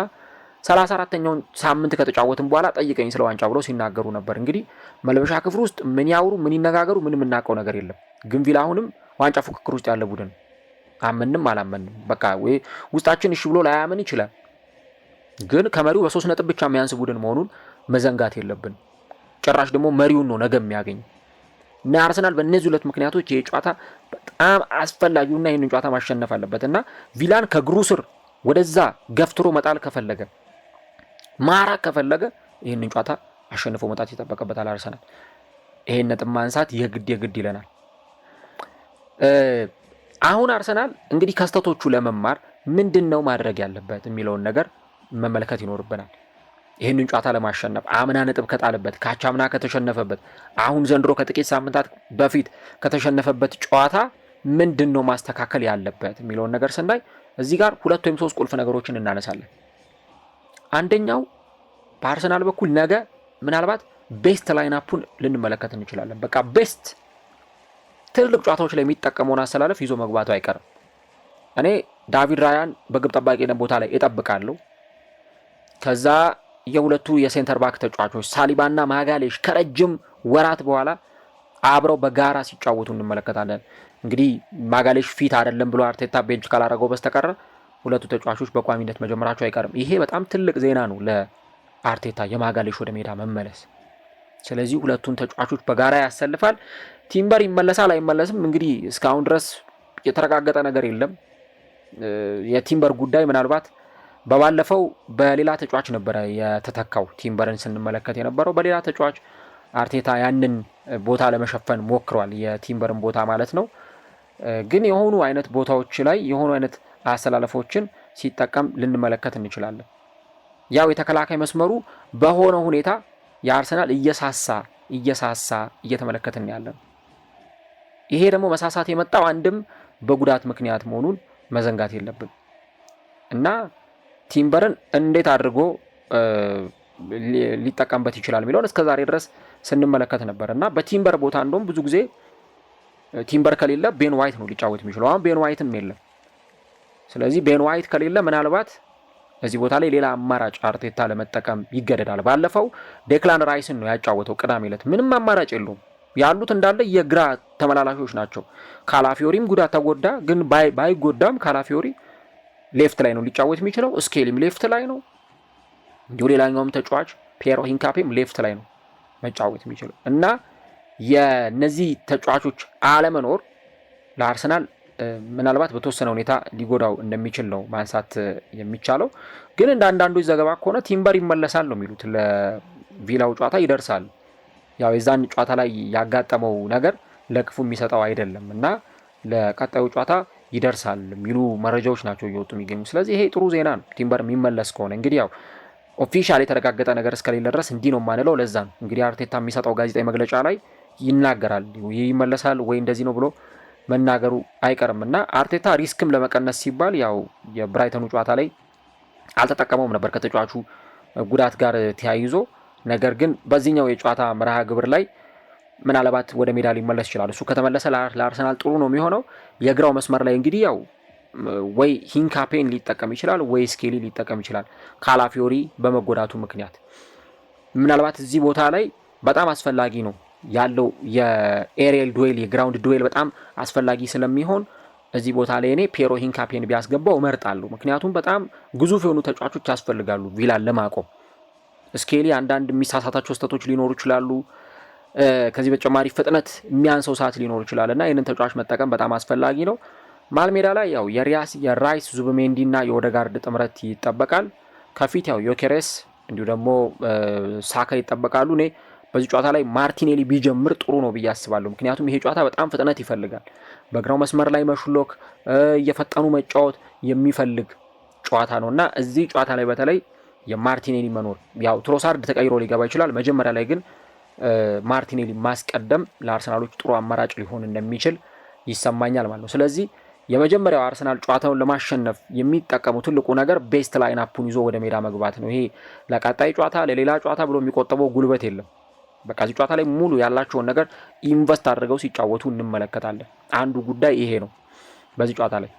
34ኛውን ሳምንት ከተጫወትን በኋላ ጠይቀኝ ስለ ዋንጫ ብሎ ሲናገሩ ነበር። እንግዲህ መልበሻ ክፍል ውስጥ ምን ያውሩ ምን ይነጋገሩ ምንም የምናውቀው ነገር የለም። ግን ቪላ አሁንም ዋንጫ ፉክክር ውስጥ ያለ ቡድን አመንም አላመንም በቃ ወይ ውስጣችን እሺ ብሎ ላያምን ይችላል። ግን ከመሪው በ3 ነጥብ ብቻ የሚያንስ ቡድን መሆኑን መዘንጋት የለብን። ጭራሽ ደግሞ መሪውን ነው ነገ የሚያገኝ እና አርሰናል በእነዚህ ሁለት ምክንያቶች ይሄ ጨዋታ በጣም አስፈላጊውና ይህንን ጨዋታ ማሸነፍ አለበት እና ቪላን ከእግሩ ስር ወደዛ ገፍትሮ መጣል ከፈለገ ማራቅ ከፈለገ ይህንን ጨዋታ አሸንፎ መጣት ይጠበቅበታል። አርሰናል ይሄን ነጥብ ማንሳት የግድ ይለናል። አሁን አርሰናል እንግዲህ ከስተቶቹ ለመማር ምንድነው ማድረግ ያለበት የሚለውን ነገር መመልከት ይኖርብናል። ይህንን ጨዋታ ለማሸነፍ አምና ነጥብ ከጣለበት ካቻምና ከተሸነፈበት አሁን ዘንድሮ ከጥቂት ሳምንታት በፊት ከተሸነፈበት ጨዋታ ምንድነው ማስተካከል ያለበት የሚለውን ነገር ስናይ እዚህ ጋር 2 ወይም 3 ቁልፍ ነገሮችን እናነሳለን። አንደኛው በአርሰናል በኩል ነገ ምናልባት ቤስት ላይናፑን ልንመለከት እንችላለን። በቃ ቤስት ትልልቅ ጨዋታዎች ላይ የሚጠቀመውን አሰላለፍ ይዞ መግባቱ አይቀርም። እኔ ዳቪድ ራያን በግብ ጠባቂነት ቦታ ላይ እጠብቃለሁ። ከዛ የሁለቱ የሴንተር ባክ ተጫዋቾች ሳሊባና ማጋሌሽ ከረጅም ወራት በኋላ አብረው በጋራ ሲጫወቱ እንመለከታለን። እንግዲህ ማጋሌሽ ፊት አይደለም ብሎ አርቴታ ቤንች ካላረገው በስተቀር ሁለቱ ተጫዋቾች በቋሚነት መጀመራቸው አይቀርም። ይሄ በጣም ትልቅ ዜና ነው ለአርቴታ የማጋሌሽ ወደ ሜዳ መመለስ። ስለዚህ ሁለቱን ተጫዋቾች በጋራ ያሰልፋል። ቲምበር ይመለሳል አይመለስም እንግዲህ እስካሁን ድረስ የተረጋገጠ ነገር የለም። የቲምበር ጉዳይ ምናልባት በባለፈው በሌላ ተጫዋች ነበረ የተተካው። ቲምበርን ስንመለከት የነበረው በሌላ ተጫዋች አርቴታ ያንን ቦታ ለመሸፈን ሞክሯል፣ የቲምበርን ቦታ ማለት ነው። ግን የሆኑ አይነት ቦታዎች ላይ የሆኑ አይነት አሰላለፎችን ሲጠቀም ልንመለከት እንችላለን። ያው የተከላካይ መስመሩ በሆነ ሁኔታ የአርሰናል እየሳሳ እየተመለከትን ያለን። ይሄ ደግሞ መሳሳት የመጣው አንድም በጉዳት ምክንያት መሆኑን መዘንጋት የለብን እና ቲምበርን እንዴት አድርጎ ሊጠቀምበት ይችላል የሚለውን እስከዛሬ ድረስ ስንመለከት ነበር እና በቲምበር ቦታ እንደውም ብዙ ጊዜ ቲምበር ከሌለ ቤን ዋይት ነው ሊጫወት የሚችለው። አሁን ቤን ዋይትም የለም። ስለዚህ ቤን ዋይት ከሌለ ምናልባት እዚህ ቦታ ላይ ሌላ አማራጭ አርቴታ ለመጠቀም ይገደዳል። ባለፈው ዴክላን ራይስን ነው ያጫወተው ቅዳሜ ዕለት። ምንም አማራጭ የለውም። ያሉት እንዳለ የግራ ተመላላሾች ናቸው። ካላፊዮሪም ጉዳት ተጎዳ፣ ግን ባይጎዳም ካላፊዮሪ ሌፍት ላይ ነው ሊጫወት የሚችለው። ስኬሊም ሌፍት ላይ ነው። እንዲሁ ሌላኛውም ተጫዋች ፔሮ ሂንካፔም ሌፍት ላይ ነው መጫወት የሚችለው እና የነዚህ ተጫዋቾች አለመኖር ለአርሰናል ምናልባት በተወሰነ ሁኔታ ሊጎዳው እንደሚችል ነው ማንሳት የሚቻለው። ግን እንደ አንዳንዶች ዘገባ ከሆነ ቲምበር ይመለሳል ነው የሚሉት። ለቪላው ጨዋታ ይደርሳል። ያው የዛን ጨዋታ ላይ ያጋጠመው ነገር ለክፉ የሚሰጠው አይደለም እና ለቀጣዩ ጨዋታ ይደርሳል የሚሉ መረጃዎች ናቸው እየወጡ የሚገኙ። ስለዚህ ይሄ ጥሩ ዜና ነው ቲምበር የሚመለስ ከሆነ። እንግዲህ ያው ኦፊሻል የተረጋገጠ ነገር እስከሌለ ድረስ እንዲህ ነው የማንለው። ለዛ ነው እንግዲህ አርቴታ የሚሰጠው ጋዜጣዊ መግለጫ ላይ ይናገራል። ይመለሳል ወይ እንደዚህ ነው ብሎ መናገሩ አይቀርም እና አርቴታ ሪስክም ለመቀነስ ሲባል ያው የብራይተኑ ጨዋታ ላይ አልተጠቀመውም ነበር ከተጫዋቹ ጉዳት ጋር ተያይዞ። ነገር ግን በዚህኛው የጨዋታ መርሃ ግብር ላይ ምናልባት ወደ ሜዳ ሊመለስ ይችላል። እሱ ከተመለሰ ለአርሰናል ጥሩ ነው የሚሆነው። የግራው መስመር ላይ እንግዲህ ያው ወይ ሂንካፔን ሊጠቀም ይችላል ወይ ስኬሊ ሊጠቀም ይችላል ካላፊዮሪ በመጎዳቱ ምክንያት። ምናልባት እዚህ ቦታ ላይ በጣም አስፈላጊ ነው ያለው የኤሪየል ዱዌል የግራውንድ ዱዌል በጣም አስፈላጊ ስለሚሆን እዚህ ቦታ ላይ እኔ ፔሮ ሂንካፔን ቢያስገባው እመርጣለሁ። ምክንያቱም በጣም ግዙፍ የሆኑ ተጫዋቾች ያስፈልጋሉ ቪላን ለማቆም። ስኬሊ አንዳንድ የሚሳሳታቸው ስህተቶች ሊኖሩ ይችላሉ። ከዚህ በተጨማሪ ፍጥነት የሚያንሰው ሰዓት ሊኖር ይችላል እና ይህንን ተጫዋች መጠቀም በጣም አስፈላጊ ነው። ማልሜዳ ላይ ያው የራይስ ዙብሜንዲ እና የኦደጋርድ ጥምረት ይጠበቃል። ከፊት ያው ዮኬሬስ እንዲሁ ደግሞ ሳካ ይጠበቃሉ። እኔ በዚህ ጨዋታ ላይ ማርቲኔሊ ቢጀምር ጥሩ ነው ብዬ አስባለሁ። ምክንያቱም ይሄ ጨዋታ በጣም ፍጥነት ይፈልጋል። በግራው መስመር ላይ መሽሎክ እየፈጠኑ መጫወት የሚፈልግ ጨዋታ ነው እና እዚህ ጨዋታ ላይ በተለይ የማርቲኔሊ መኖር ያው ትሮሳርድ ተቀይሮ ሊገባ ይችላል። መጀመሪያ ላይ ግን ማርቲኔሊ ማስቀደም ለአርሰናሎች ጥሩ አማራጭ ሊሆን እንደሚችል ይሰማኛል ማለት ነው። ስለዚህ የመጀመሪያው አርሰናል ጨዋታውን ለማሸነፍ የሚጠቀሙ ትልቁ ነገር ቤስት ላይን አፑን ይዞ ወደ ሜዳ መግባት ነው። ይሄ ለቀጣይ ጨዋታ ለሌላ ጨዋታ ብሎ የሚቆጠበው ጉልበት የለም። በቃ እዚህ ጨዋታ ላይ ሙሉ ያላቸውን ነገር ኢንቨስት አድርገው ሲጫወቱ እንመለከታለን። አንዱ ጉዳይ ይሄ ነው በዚህ ጨዋታ ላይ።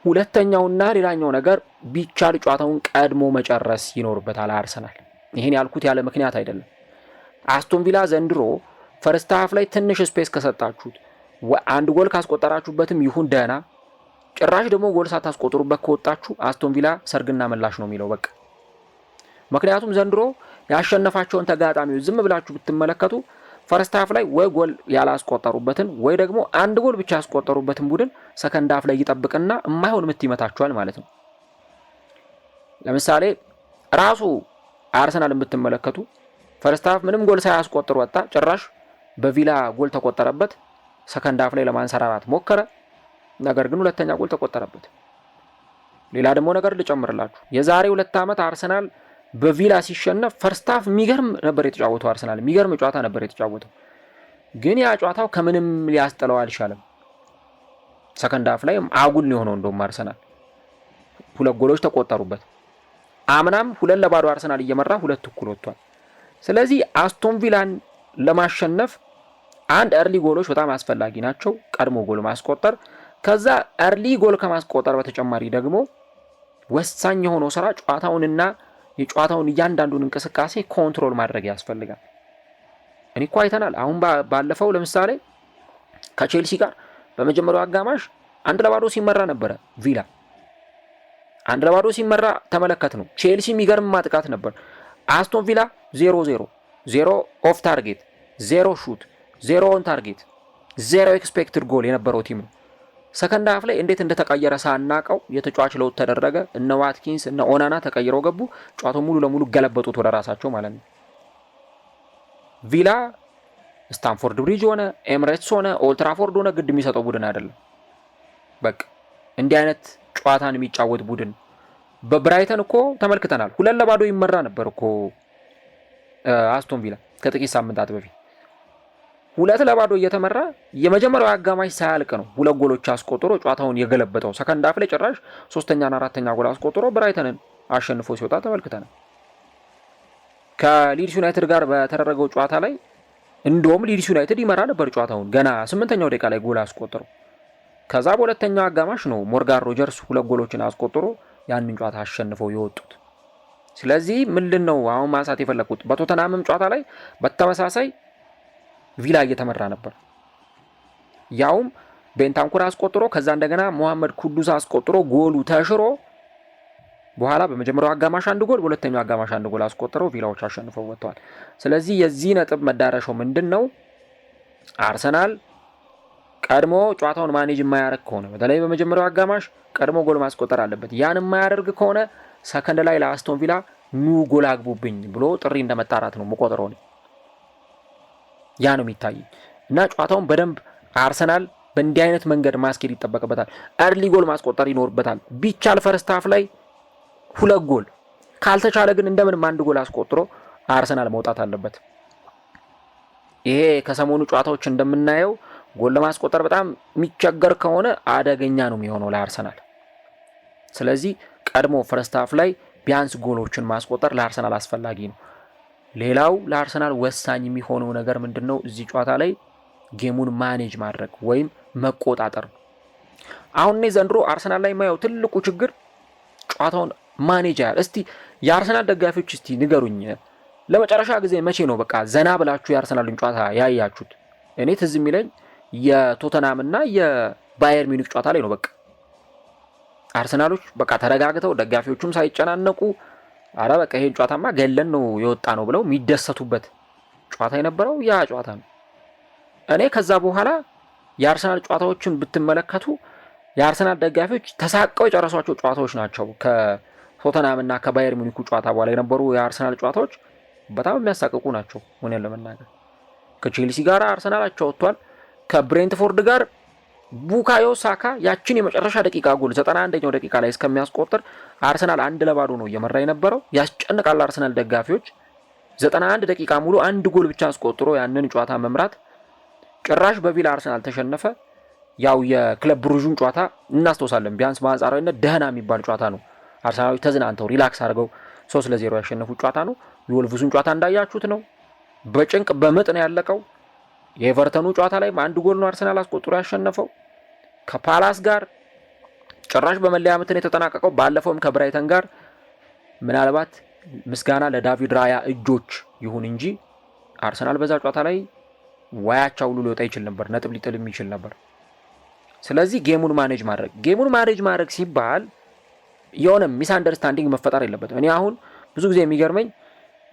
ሁለተኛውና ሌላኛው ነገር ቢቻል ጨዋታውን ቀድሞ መጨረስ ይኖርበታል አርሰናል። ይሄን ያልኩት ያለ ምክንያት አይደለም። አስቶን ቪላ ዘንድሮ ፈርስት ሃፍ ላይ ትንሽ ስፔስ ከሰጣችሁት አንድ ጎል ካስቆጠራችሁበትም ይሁን ደህና፣ ጭራሽ ደግሞ ጎል ሳታስቆጥሩበት ከወጣችሁ አስቶን ቪላ ሰርግና ምላሽ ነው የሚለው በቃ። ምክንያቱም ዘንድሮ ያሸነፋቸውን ተጋጣሚዎች ዝም ብላችሁ ብትመለከቱ ፈርስት ሃፍ ላይ ወይ ጎል ያላስቆጠሩበትን ወይ ደግሞ አንድ ጎል ብቻ ያስቆጠሩበትን ቡድን ሰከንድ ሃፍ ላይ ይጠብቅና የማይሆን ምት ይመታቸዋል ማለት ነው። ለምሳሌ ራሱ አርሰናልን ብትመለከቱ ፈርስት ሃፍ ምንም ጎል ሳያስቆጥር ወጣ፣ ጭራሽ በቪላ ጎል ተቆጠረበት። ሰከንድ ሃፍ ላይ ለማንሰራራት ሞከረ፣ ነገር ግን ሁለተኛ ጎል ተቆጠረበት። ሌላ ደግሞ ነገር ልጨምርላችሁ፣ የዛሬ 2 ዓመት አርሰናል በቪላ ሲሸነፍ ፈርስት ሃፍ የሚገርም ነበር የተጫወተው። አርሰናል የሚገርም ጨዋታ ነበር የተጫወተው፣ ግን ያ ጨዋታው ከምንም ሊያስጥለው አልቻለም። ሰከንድ ሃፍ ላይ አጉል ነው የሆነው። እንደውም አርሰናል 2 ጎሎች ተቆጠሩበት። አምናም 2-0 አርሰናል እየመራ 2 እኩል ወጥቷል። ስለዚህ አስቶን ቪላን ለማሸነፍ አንድ እርሊ ጎሎች በጣም አስፈላጊ ናቸው፣ ቀድሞ ጎል ማስቆጠር። ከዛ እርሊ ጎል ከማስቆጠር በተጨማሪ ደግሞ ወሳኝ የሆነው ስራ ጨዋታውንና የጨዋታውን እያንዳንዱን እንቅስቃሴ ኮንትሮል ማድረግ ያስፈልጋል። እኔ እኮ አይተናል። አሁን ባለፈው ለምሳሌ ከቼልሲ ጋር በመጀመሪያው አጋማሽ 1-0 ሲመራ ነበረ ቪላ 1-0 ሲመራ ተመለከት ነው። ቼልሲ የሚገርም ማጥቃት ነበር። አስቶን ቪላ 0-0 0 ኦፍ ታርጌት 0 ሹት 0 ኦን ታርጌት 0 ኤክስፔክትድ ጎል የነበረው ቲም ነው። ሰከንድ ሃፍ ላይ እንዴት እንደተቀየረ ሳናቀው የተጫዋች ለውጥ ተደረገ። እነ ዋትኪንስ እነ ኦናና ተቀይረው ገቡ። ጨዋታው ሙሉ ለሙሉ ገለበጡት ወደ ራሳቸው ማለት ነው። ቪላ ስታንፎርድ ብሪጅ ሆነ ኤምሬትስ ሆነ ኦልትራፎርድ ሆነ ግድ የሚሰጠው ቡድን አይደለም። በቃ እንዲህ አይነት ጨዋታን የሚጫወት ቡድን በብራይተን እኮ ተመልክተናል። 2-0 ይመራ ነበር እኮ አስቶን ቪላ ከጥቂት ሳምንታት በፊት 2-0 እየተመራ የመጀመሪያው አጋማሽ ሳያልቅ ነው 2 ጎሎች አስቆጥሮ ጨዋታውን የገለበጠው። ሰከንድ ሃፍ ላይ ጭራሽ 3ኛና 4ኛ ጎል አስቆጥሮ ብራይተንን አሸንፎ ሲወጣ ተመልክተናል። ከሊድስ ዩናይትድ ጋር በተደረገው ጨዋታ ላይ እንደውም ሊድስ ዩናይትድ ይመራ ነበር ጨዋታውን ገና 8ኛው ደቂቃ ላይ ጎል አስቆጥሮ፣ ከዛ በሁለተኛው አጋማሽ ነው ሞርጋን ሮጀርስ 2 ጎሎችን አስቆጥሮ ያንን ጨዋታ አሸንፈው የወጡት። ስለዚህ ምንድነው አሁን ማንሳት የፈለኩት በቶተናምም ጨዋታ ላይ በተመሳሳይ ቪላ እየተመራ ነበር። ያውም ቤንታንኩር አስቆጥሮ ከዛ እንደገና መሐመድ ኩዱስ አስቆጥሮ ጎሉ ተሽሮ በኋላ በመጀመሪያው አጋማሽ 1 ጎል በሁለተኛው አጋማሽ 1 ጎል አስቆጥረው ቪላዎች አሸንፈው ወጥተዋል። ስለዚህ የዚህ ነጥብ መዳረሻው ምንድነው? አርሰናል ቀድሞ ጨዋታውን ማኔጅ የማያደርግ ከሆነ በተለይ በመጀመሪያው አጋማሽ ቀድሞ ጎል ማስቆጠር አለበት። ያን የማያደርግ ከሆነ ሰከንድ ላይ ለአስቶን ቪላ ኑ ጎል አግቡብኝ ብሎ ጥሪ እንደመጣራት ነው መቆጠረው ነው። ያ ነው የሚታይ እና ጨዋታውን በደንብ አርሰናል በእንዲህ አይነት መንገድ ማስኬድ ይጠበቅበታል። አርሊ ጎል ማስቆጠር ይኖርበታል። ቢቻል ፈርስት ሃፍ ላይ 2 ጎል ካልተቻለ ግን እንደምንም 1 ጎል አስቆጥሮ አርሰናል መውጣት አለበት። ይሄ ከሰሞኑ ጨዋታዎች እንደምናየው ጎል ለማስቆጠር በጣም የሚቸገር ከሆነ አደገኛ ነው የሚሆነው ለአርሰናል። ስለዚህ ቀድሞ ፈርስት ሃፍ ላይ ቢያንስ ጎሎችን ማስቆጠር ለአርሰናል አስፈላጊ ነው። ሌላው ለአርሰናል ወሳኝ የሚሆነው ነገር ምንድነው? እዚህ ጨዋታ ላይ ጌሙን ማኔጅ ማድረግ ወይም መቆጣጠር። አሁን እኔ ዘንድሮ አርሰናል ላይ የማየው ትልቁ ችግር ጨዋታውን ማኔጅ ያል። እስቲ የአርሰናል ደጋፊዎች እስቲ ንገሩኝ፣ ለመጨረሻ ጊዜ መቼ ነው በቃ ዘና ብላችሁ የአርሰናልን ጨዋታ ያያችሁት? እኔ ትዝ የሚለኝ የቶተናምና የባየር ሚኒክ ጨዋታ ላይ ነው። በቃ አርሰናሎች በቃ ተረጋግተው ደጋፊዎቹም ሳይጨናነቁ አረ በቃ ይሄን ጨዋታማ ገለን ነው የወጣ ነው ብለው የሚደሰቱበት ጨዋታ የነበረው ያ ጨዋታ ነው። እኔ ከዛ በኋላ የአርሰናል ጨዋታዎችን ብትመለከቱ የአርሰናል ደጋፊዎች ተሳቀው የጨረሷቸው ጨዋታዎች ናቸው። ከቶተናምና ከባየር ሚኒኩ ጨዋታ በኋላ የነበሩ የአርሰናል ጨዋታዎች በጣም የሚያሳቅቁ ናቸው። ሆነን ለመናገር ከቼልሲ ጋር አርሰናል አቻ ወጥቷል። ከብሬንትፎርድ ጋር ቡካዮ ሳካ ያችን የመጨረሻ ደቂቃ ጎል 91ኛው ደቂቃ ላይ እስከሚያስቆጥር አርሰናል 1-0 ነው እየመራ የነበረው። ያስጨንቃል። አርሰናል ደጋፊዎች 91 ደቂቃ ሙሉ 1 ጎል ብቻ አስቆጥሮ ያንን ጨዋታ መምራት። ጭራሽ በቪላ አርሰናል ተሸነፈ። ያው የክለብ ብሩዥን ጨዋታ እናስተውሳለን። ቢያንስ በአንጻራዊነት ደህና የሚባል ጨዋታ ነው። አርሰናሎች ተዝናንተው ሪላክስ አድርገው 3-0 ያሸነፉት ጨዋታ ነው። የወልቭሱን ጨዋታ እንዳያችሁት ነው። በጭንቅ በምጥ ነው ያለቀው። የኤቨርተኑ ጨዋታ ላይ 1 ጎል ነው አርሰናል አስቆጥሮ ያሸነፈው። ከፓላስ ጋር ጭራሽ በመለያ ምት ነው የተጠናቀቀው። ባለፈውም ከብራይተን ጋር ምናልባት ምስጋና ለዳቪድ ራያ እጆች ይሁን እንጂ አርሰናል በዛ ጨዋታ ላይ ዋያቻው ሁሉ ሊወጣ ይችል ነበር፣ ነጥብ ሊጥል የሚችል ነበር። ስለዚህ ጌሙን ማኔጅ ማድረግ ሲባል የሆነ ሚስ አንደርስታንዲንግ መፈጠር የለበትም። እኔ አሁን ብዙ ጊዜ የሚገርመኝ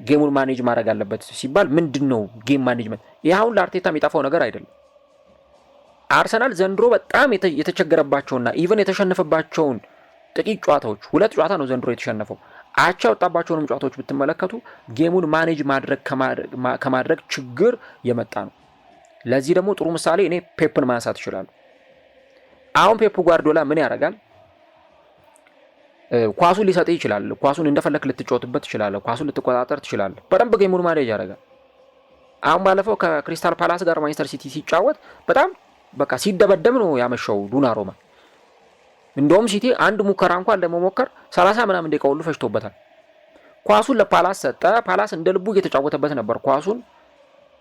ጌሙን ማኔጅ ማድረግ አለበት ሲባል ምንድነው ጌም ማኔጅመንት? ይህ አሁን ለአርቴታ የሚጠፋው ነገር አይደለም። አርሰናል ዘንድሮ በጣም የተቸገረባቸውና ኢቨን የተሸነፈባቸውን ጥቂት ጨዋታዎች 2 ጨዋታ ነው ዘንድሮ የተሸነፈው። አቻ ወጣባቸውንም ጨዋታዎች ብትመለከቱ ጌሙን ማኔጅ ማድረግ ከማድረግ ችግር የመጣ ነው። ለዚህ ደግሞ ጥሩ ምሳሌ እኔ ፔፕን ማንሳት እችላለሁ። አሁን ፔፕ ጓርዲዮላ ምን ያደርጋል? ኳሱን ሊሰጥ ይችላል። ኳሱን እንደፈለክ ልትጫወትበት ይችላል። ኳሱን ልትቆጣጠር ትችላል። በደንብ ጌሙን ማኔጅ ያደርጋል። አሁን ባለፈው ከክሪስታል ፓላስ ጋር ማንቸስተር ሲቲ ሲጫወት በጣም በቃ ሲደበደብ ነው ያመሻው ዶናሩማ። እንደውም ሲቲ አንድ ሙከራ እንኳን ለመሞከር 30 ምናምን ደቂቃ ሁሉ ፈጅቶበታል። ኳሱን ለፓላስ ሰጠ። ፓላስ እንደ ልቡ እየተጫወተበት ነበር ኳሱን።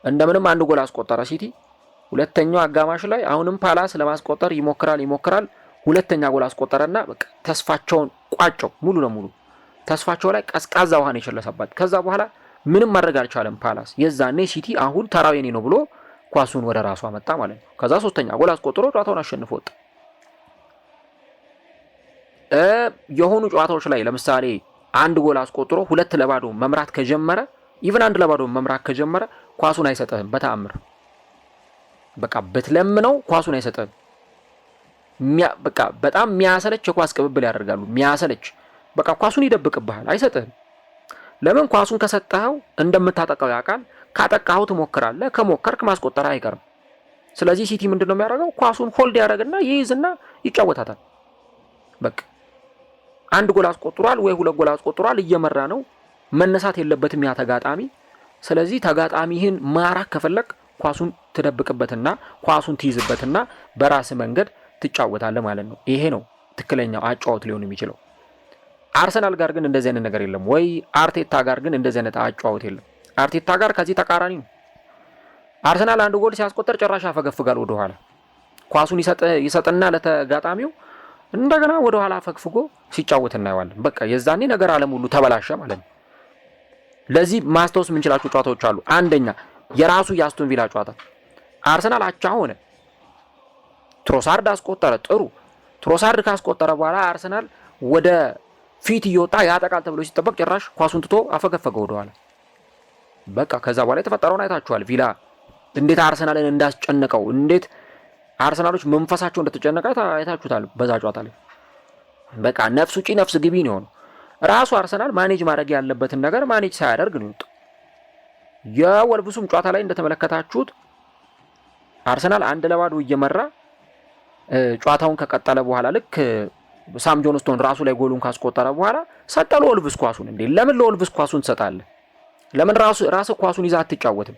እንደምንም 1 ጎል አስቆጠረ ሲቲ። ሁለተኛው አጋማሽ ላይ አሁንም ፓላስ ለማስቆጠር ይሞክራል። ሁለተኛ ጎል አስቆጠረና በቃ ተስፋቸውን ቋጨው። ሙሉ ለሙሉ ተስፋቸው ላይ ቀዝቃዛ ውሃ ነው የቸለሰባት። ከዛ በኋላ ምንም ማድረግ አልቻለም ፓላስ። የዛኔ ሲቲ አሁን ተራው የኔ ነው ብሎ ኳሱን ወደ ራሱ አመጣ ማለት ነው። ከዛ 3ኛ ጎል አስቆጥሮ ጨዋታውን አሸንፎ ወጣ። የሆኑ ጨዋታዎች ላይ ለምሳሌ 1 ጎል አስቆጥሮ 2-0 መምራት ከጀመረ ኢቭን 1-0 መምራት ከጀመረ ኳሱን አይሰጥህም በተአምር። በቃ በትለምነው ኳሱን አይሰጥህም። በቃ በጣም የሚያሰለች የኳስ ቅብብል ያደርጋሉ። የሚያሰለች በቃ ኳሱን ይደብቅብሃል፣ አይሰጥህም። ለምን? ኳሱን ከሰጠኸው እንደምታጠቃው ያውቃል። ካጠቃኸው ትሞክራለህ፣ ከሞከርክ ማስቆጠር አይቀርም። ስለዚህ ሲቲ ምንድነው የሚያደርገው? ኳሱን ሆልድ ያደርግና ይይዝና ይጫወታታል። በቃ አንድ ጎል አስቆጥሯል ወይ 2 ጎል አስቆጥሯል፣ እየመራ ነው። መነሳት የለበትም ያ ተጋጣሚ። ስለዚህ ተጋጣሚህን ማራክ ከፈለክ ኳሱን ትደብቅበትና ኳሱን ትይዝበትና በራስ መንገድ ትጫወታለህ ማለት ነው። ይሄ ነው ትክክለኛው አጫዋወት ሊሆን የሚችለው። አርሰናል ጋር ግን እንደዚህ አይነት ነገር የለም ወይ አርቴታ ጋር ግን እንደዚህ አይነት አጫዋወት የለም። አርቴታ ጋር ከዚህ ተቃራኒ ነው። አርሰናል አንድ ጎል ሲያስቆጠር ጭራሽ አፈገፍጋል ወደ ኋላ። ኳሱን ይሰጥና ለተጋጣሚው እንደገና ወደ ኋላ አፈግፍጎ ሲጫወት እናየዋለን። በቃ የዛኔ ነገር ዓለም ሁሉ ተበላሸ ማለት ነው። ለዚህ ማስታወስ የምንችላቸው ጨዋታዎች አሉ። አንደኛ የራሱ የአስቶን ቪላ ጨዋታ አርሰናል አቻ ሆነ፣ ትሮሳርድ አስቆጠረ። ጥሩ ትሮሳርድ ካስቆጠረ በኋላ አርሰናል ወደ ፊት እየወጣ ያጠቃል ተብሎ ሲጠበቅ ጭራሽ ኳሱን ትቶ አፈገፈገ ወደኋላ። በቃ ከዛ በኋላ የተፈጠረውን አይታችኋል። ቪላ እንዴት አርሰናልን እንዳስጨነቀው፣ እንዴት አርሰናሎች መንፈሳቸው እንደተጨነቀ አይታችሁታል በዛ ጨዋታ ላይ። በቃ ነፍስ ውጪ ነፍስ ግቢ ነው የሆነው። ራሱ አርሰናል ማኔጅ ማድረግ ያለበትን ነገር ማኔጅ ሳያደርግ ነው የወጣው። የወልቭሱም ጨዋታ ላይ እንደተመለከታችሁት አርሰናል 1-0 እየመራ ጨዋታውን ከቀጠለ በኋላ ልክ ሳም ጆንስቶን ራሱ ላይ ጎሉን ካስቆጠረ በኋላ ሰጠ ለወልቭስ ኳሱን። እንዴ ለምን ለወልቭስ ኳሱን ትሰጣለህ? ለምን ራሱ ኳሱን ይዛ አትጫወትም?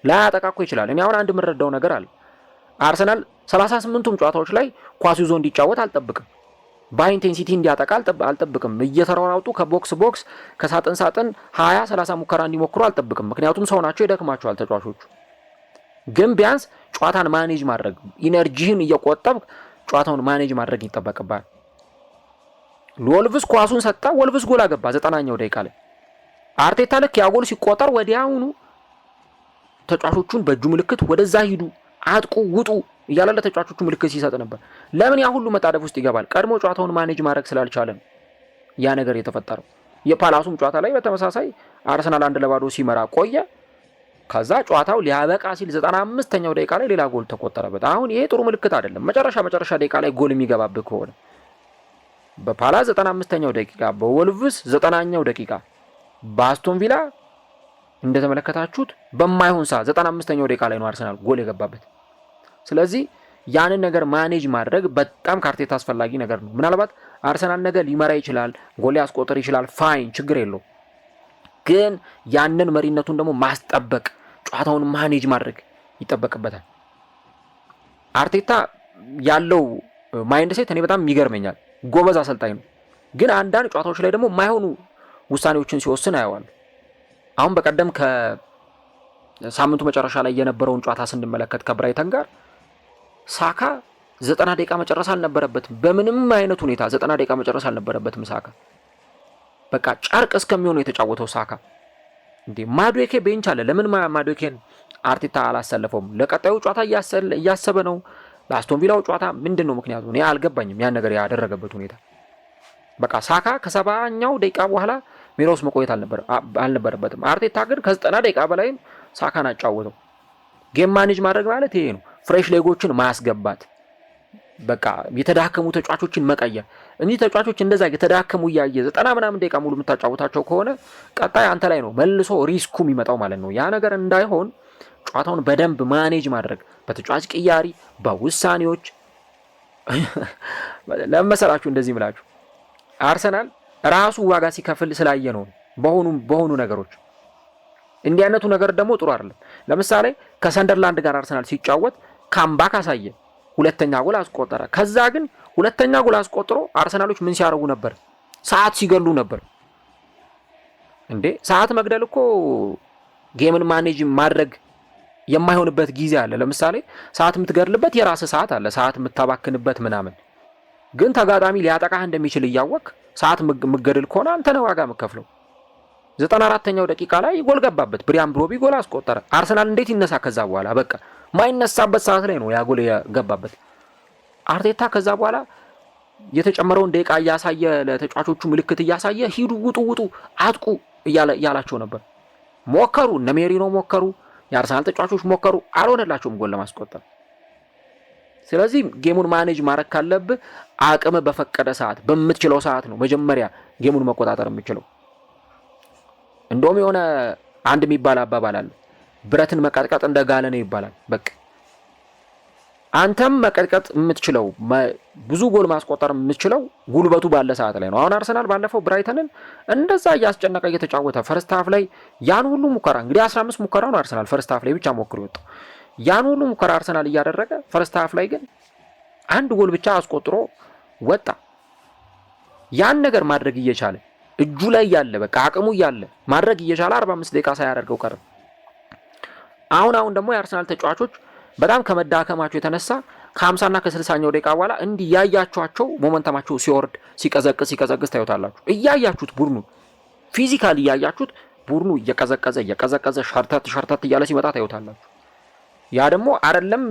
ላያጠቃ እኮ ይችላል። እኔ አሁን አንድ የምረዳው ነገር አለ። አርሰናል 38ቱም ጨዋታዎች ላይ ኳሱ ይዞ እንዲጫወት አልጠብቅም። በኢንቴንሲቲ እንዲያጠቃ አልጠብቅም። እየተሯሯጡ ከቦክስ ቦክስ ከሳጥን ሳጥን 20-30 ሙከራ እንዲሞክሩ አልጠብቅም። ምክንያቱም ሰው ናቸው፣ ይደክማቸዋል ተጫዋቾቹ። ግን ቢያንስ ጨዋታን ማኔጅ ማድረግ ኢነርጂህን እየቆጠብ ጨዋታውን ማኔጅ ማድረግ ይጠበቅባል። ለወልቭስ ኳሱን ሰጣ፣ ወልቭስ ጎል አገባ 90ኛው ደቂቃ ላይ። አርቴታ ልክ ያ ጎል ሲቆጠር ወዲያውኑ ተጫዋቾቹን በእጁ ምልክት ወደዛ ሂዱ፣ አጥቁ፣ ውጡ እያለ ለተጫዋቾቹ ምልክት ሲሰጥ ነበር። ለምን ያ ሁሉ መጣደፍ ውስጥ ይገባል? ቀድሞ ጨዋታውን ማኔጅ ማድረግ ስላልቻለ ነው ያ ነገር የተፈጠረው። የፓላሱም ጨዋታ ላይ በተመሳሳይ አርሰናል 1-0 ሲመራ ቆየ። ከዛ ጨዋታው ሊያበቃ ሲል 95ኛው ደቂቃ ላይ ሌላ ጎል ተቆጠረበት። አሁን ይሄ ጥሩ ምልክት አይደለም። መጨረሻ ደቂቃ ላይ ጎል የሚገባብህ ከሆነ በፓላስ 95ኛው ደቂቃ፣ በወልቭስ 90ኛው ደቂቃ፣ በአስቶን ቪላ እንደተመለከታችሁት በማይሆን ሰዓት 95ኛው ደቂቃ ላይ ነው አርሰናል ጎል የገባበት። ስለዚህ ያንን ነገር ማኔጅ ማድረግ በጣም ከአርቴታ አስፈላጊ ነገር ነው። ምናልባት አርሰናል ነገር ሊመራ ይችላል፣ ጎል ያስቆጥር ይችላል፣ ፋይን ችግር የለው። ግን ያንን መሪነቱን ደግሞ ማስጠበቅ፣ ጨዋታውን ማኔጅ ማድረግ ይጠበቅበታል። አርቴታ ያለው ማይንድ ሴት እኔ በጣም ይገርመኛል። ጎበዝ አሰልጣኝ ነው። ግን አንዳንድ ጨዋታዎች ላይ ደግሞ የማይሆኑ ውሳኔዎችን ሲወስን አየዋል። አሁን በቀደም ከሳምንቱ መጨረሻ ላይ የነበረውን ጨዋታ ስንመለከት ከብራይተን ጋር ሳካ 90 ደቂቃ መጨረስ አልነበረበትም። በምንም አይነት ሁኔታ 90 ደቂቃ መጨረስ አልነበረበትም ሳካ። በቃ ጨርቅ እስከሚሆኑ የተጫወተው ሳካ። እንዴ ማዱዌኬ ቤንች አለ። ለምን ማዱዌኬን አርቴታ አላሰለፈውም? ለቀጣዩ ጨዋታ እያሰበ ነው። ለአስቶን ቪላው ጨዋታ ምንድን ነው ምክንያቱ? እኔ አልገባኝም ያን ነገር ያደረገበት ሁኔታ። በቃ ሳካ ከ70ኛው ደቂቃ በኋላ ሜዳ ውስጥ መቆየት አልነበረበትም። አርቴታ ግን ከ90 ደቂቃ በላይም ሳካን አጫወተው። ጌም ማኔጅ ማድረግ ማለት ይሄ ነው። ፍሬሽ ሌጎችን ማስገባት፣ በቃ የተዳከሙ ተጫዋቾችን መቀየር። እኚህ ተጫዋቾች እንደዛ የተዳከሙ እያየ 90 ምናምን ደቂቃ ሙሉ የምታጫወታቸው ከሆነ ቀጣይ አንተ ላይ ነው መልሶ ሪስኩ የሚመጣው ማለት ነው። ያ ነገር እንዳይሆን ጨዋታውን በደንብ ማኔጅ ማድረግ በተጫዋች ቅያሪ፣ በውሳኔዎች ለመሰላችሁ እንደዚህ ምላችሁ አርሰናል ራሱ ዋጋ ሲከፍል ስላየ ነው በሆኑ ነገሮች። እንዲህ አይነቱ ነገር ደግሞ ጥሩ አይደለም። ለምሳሌ ከሰንደርላንድ ጋር አርሰናል ሲጫወት ካምባክ አሳየ፣ ሁለተኛ ጎል አስቆጠረ። ከዛ ግን ሁለተኛ ጎል አስቆጥሮ አርሰናሎች ምን ሲያደርጉ ነበር? ሰዓት ሲገሉ ነበር። እንዴ ሰዓት መግደል እኮ ጌምን ማኔጅ ማድረግ የማይሆንበት ጊዜ አለ። ለምሳሌ ሰዓት የምትገድልበት የራስ ሰዓት አለ፣ ሰዓት የምታባክንበት ምናምን። ግን ተጋጣሚ ሊያጠቃህ እንደሚችል እያወቅ ሰዓት ምገድል ከሆነ አንተ ነህ ዋጋ የምከፍለው። 94ኛው ደቂቃ ላይ ጎል ገባበት፣ ብሪያን ብሮቢ ጎል አስቆጠረ። አርሰናል እንዴት ይነሳ? ከዛ በኋላ በቃ ማይነሳበት ሰዓት ላይ ነው ያ ጎል የገባበት። አርቴታ ከዛ በኋላ የተጨመረውን ደቂቃ እያሳየ ለተጫዋቾቹ ምልክት እያሳየ ሂዱ፣ ውጡ፣ አጥቁ እያላቸው ነበር። ሞከሩ፣ እነ ሜሪኖ ሞከሩ፣ የአርሰናል ተጫዋቾች ሞከሩ፣ አልሆነላቸውም ጎል ለማስቆጠር። ስለዚህ ጌሙን ማኔጅ ማድረግ ካለብህ አቅም በፈቀደ ሰዓት በምትችለው ሰዓት ነው መጀመሪያ ጌሙን መቆጣጠር የምችለው። እንደውም የሆነ አንድ የሚባል አባባል አለ፣ ብረትን መቀጥቀጥ እንደ ጋለ ነው ይባላል። በቃ አንተም መቀጥቀጥ የምትችለው ብዙ ጎል ማስቆጠር የምትችለው ጉልበቱ ባለ ሰዓት ላይ ነው። አሁን አርሰናል ባለፈው ብራይተንን እንደዛ እያስጨነቀ እየተጫወተ ፈርስት ሃፍ ላይ ያን ሁሉ ሙከራ እንግዲህ 15 ሙከራ ነው አርሰናል ፈርስት ሃፍ ላይ ብቻ ሞክሮ ይወጣው። ያን ሁሉ ሙከራ አርሰናል እያደረገ ፈርስት ሃፍ ላይ ግን አንድ ጎል ብቻ አስቆጥሮ ወጣ። ያን ነገር ማድረግ እየቻለ እጁ ላይ ያለ በቃ አቅሙ ያለ ማድረግ እየቻለ 45 ደቂቃ ሳያደርገው ቀረ። አሁን ደግሞ የአርሰናል ተጫዋቾች በጣም ከመዳከማቸው የተነሳ ከ50 እና ከ60ኛው ደቂቃ በኋላ እንዲህ ያያችኋቸው ሞመንተማቸው ሲወርድ ሲቀዘቅዝ ታዩታላችሁ። እያያችሁት ቡድኑ ፊዚካሊ እያያችሁት ቡድኑ እየቀዘቀዘ ሸርተት እያለ ሲመጣ ታዩታላችሁ። ያ ደግሞ አይደለም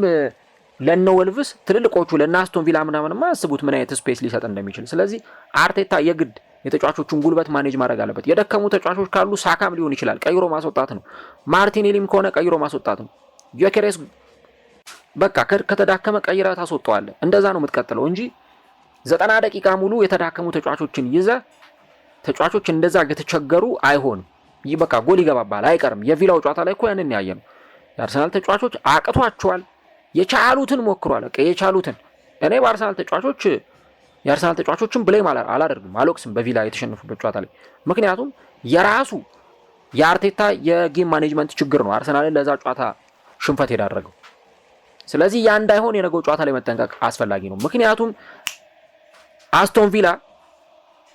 ለነ ወልቭስ ትልልቆቹ ለነ አስቶን ቪላ ምናምንማ አስቡት ምን አይነት ስፔስ ሊሰጥ እንደሚችል። ስለዚህ አርቴታ የግድ የተጫዋቾቹን ጉልበት ማኔጅ ማድረግ አለበት። የደከሙ ተጫዋቾች ካሉ ሳካም ሊሆን ይችላል ቀይሮ ማስወጣት ነው። ማርቲኔሊም ከሆነ ቀይሮ ማስወጣት ነው። ዮኬሬስ በቃ ከተዳከመ ቀይራ ታስወጣዋለህ። እንደዛ ነው የምትቀጥለው እንጂ 90 ደቂቃ ሙሉ የተዳከሙ ተጫዋቾችን ይዘ ተጫዋቾች እንደዛ የተቸገሩ አይሆንም። ይህ በቃ ጎል ይገባባል አይቀርም። የቪላው ጨዋታ ላይ እኮ ያንን ያየ ነው። የአርሰናል ተጫዋቾች አቅቷቸዋል። የቻሉትን ሞክሯል። በቃ የቻሉትን እኔ የአርሰናል ተጫዋቾችን ብሌም አላደርግም አልወቅስም በቪላ የተሸነፉበት ጨዋታ ላይ። ምክንያቱም የራሱ የአርቴታ የጌም ማኔጅመንት ችግር ነው አርሰናልን ለዛ ጨዋታ ሽንፈት የዳረገው። ስለዚህ ያ እንዳይሆን የነገው ጨዋታ ላይ መጠንቀቅ አስፈላጊ ነው። ምክንያቱም አስቶን ቪላ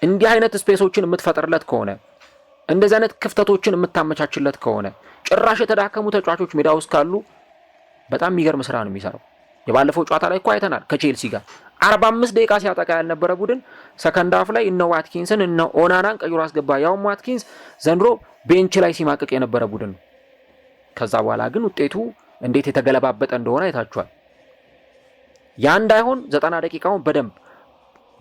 እንዲህ አይነት ስፔሶችን የምትፈጥርለት ከሆነ እንደዚህ አይነት ክፍተቶችን የምታመቻችለት ከሆነ ጭራሽ የተዳከሙ ተጫዋቾች ሜዳ ውስጥ ካሉ በጣም የሚገርም ስራ ነው የሚሰራው። የባለፈው ጨዋታ ላይ እኮ አይተናል ከቼልሲ ጋር 45 ደቂቃ ሲያጠቃ ያልነበረ ቡድን ሰከንድ ሃፍ ላይ እነ ዋትኪንስን እነ ኦናናን ቀይሮ አስገባ። ያውም ዋትኪንስ ዘንድሮ ቤንች ላይ ሲማቅቅ የነበረ ቡድን ነው። ከዛ በኋላ ግን ውጤቱ እንዴት የተገለባበጠ እንደሆነ አይታችኋል። ያ እንዳይሆን 90 ደቂቃውን በደንብ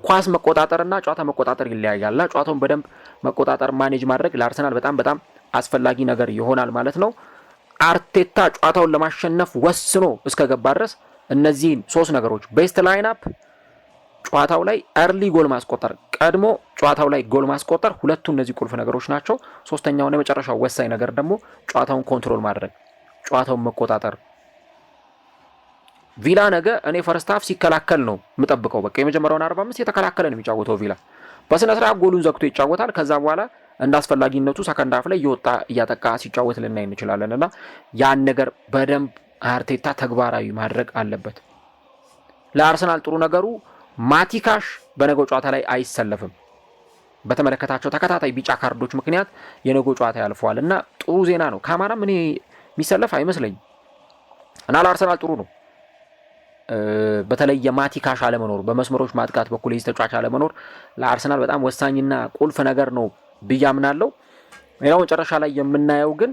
ኳስ መቆጣጠርና ጨዋታ መቆጣጠር ይለያያልና ጨዋታውን በደንብ መቆጣጠር ማኔጅ ማድረግ ለአርሰናል በጣም አስፈላጊ ነገር ይሆናል ማለት ነው። አርቴታ ጨዋታውን ለማሸነፍ ወስኖ እስከገባ ድረስ እነዚህን 3 ነገሮች ቤስት ላይን አፕ፣ ጨዋታው ላይ አርሊ ጎል ማስቆጠር፣ ቀድሞ ጨዋታው ላይ ጎል ማስቆጠር፣ ሁለቱ እነዚህ ቁልፍ ነገሮች ናቸው። ሶስተኛውና የመጨረሻው ወሳኝ ነገር ደግሞ ጨዋታውን ኮንትሮል ማድረግ፣ ጨዋታውን መቆጣጠር። ቪላ ነገ እኔ ፈርስት ሃፍ ሲከላከል ነው የምጠብቀው። በቃ የመጀመሪያውን 45 የተከላከለ ነው የሚጫወተው ቪላ። በስነ ስርዓት ጎሉን ዘግቶ ይጫወታል። ከዛ በኋላ እንደ አስፈላጊነቱ ሰከንድ ሃፍ ላይ እየወጣ እያጠቃ ሲጫወት ልናይ እንችላለንና ያን ነገር በደንብ አርቴታ ተግባራዊ ማድረግ አለበት። ለአርሰናል ጥሩ ነገሩ ማቲካሽ በነገው ጨዋታ ላይ አይሰለፍም። በተመለከታቸው ተከታታይ ቢጫ ካርዶች ምክንያት የነገው ጨዋታ ያልፈዋል እና ጥሩ ዜና ነው። ካማራም እኔ የሚሰለፍ አይመስለኝም እና ለአርሰናል ጥሩ ነው። በተለይ የማቲካሽ አለመኖር፣ በመስመሮች ማጥቃት በኩል የዚህ ተጫዋች አለመኖር ለአርሰናል በጣም ወሳኝና ቁልፍ ነገር ነው ብያምናለሁ። ሌላው መጨረሻ ላይ የምናየው ግን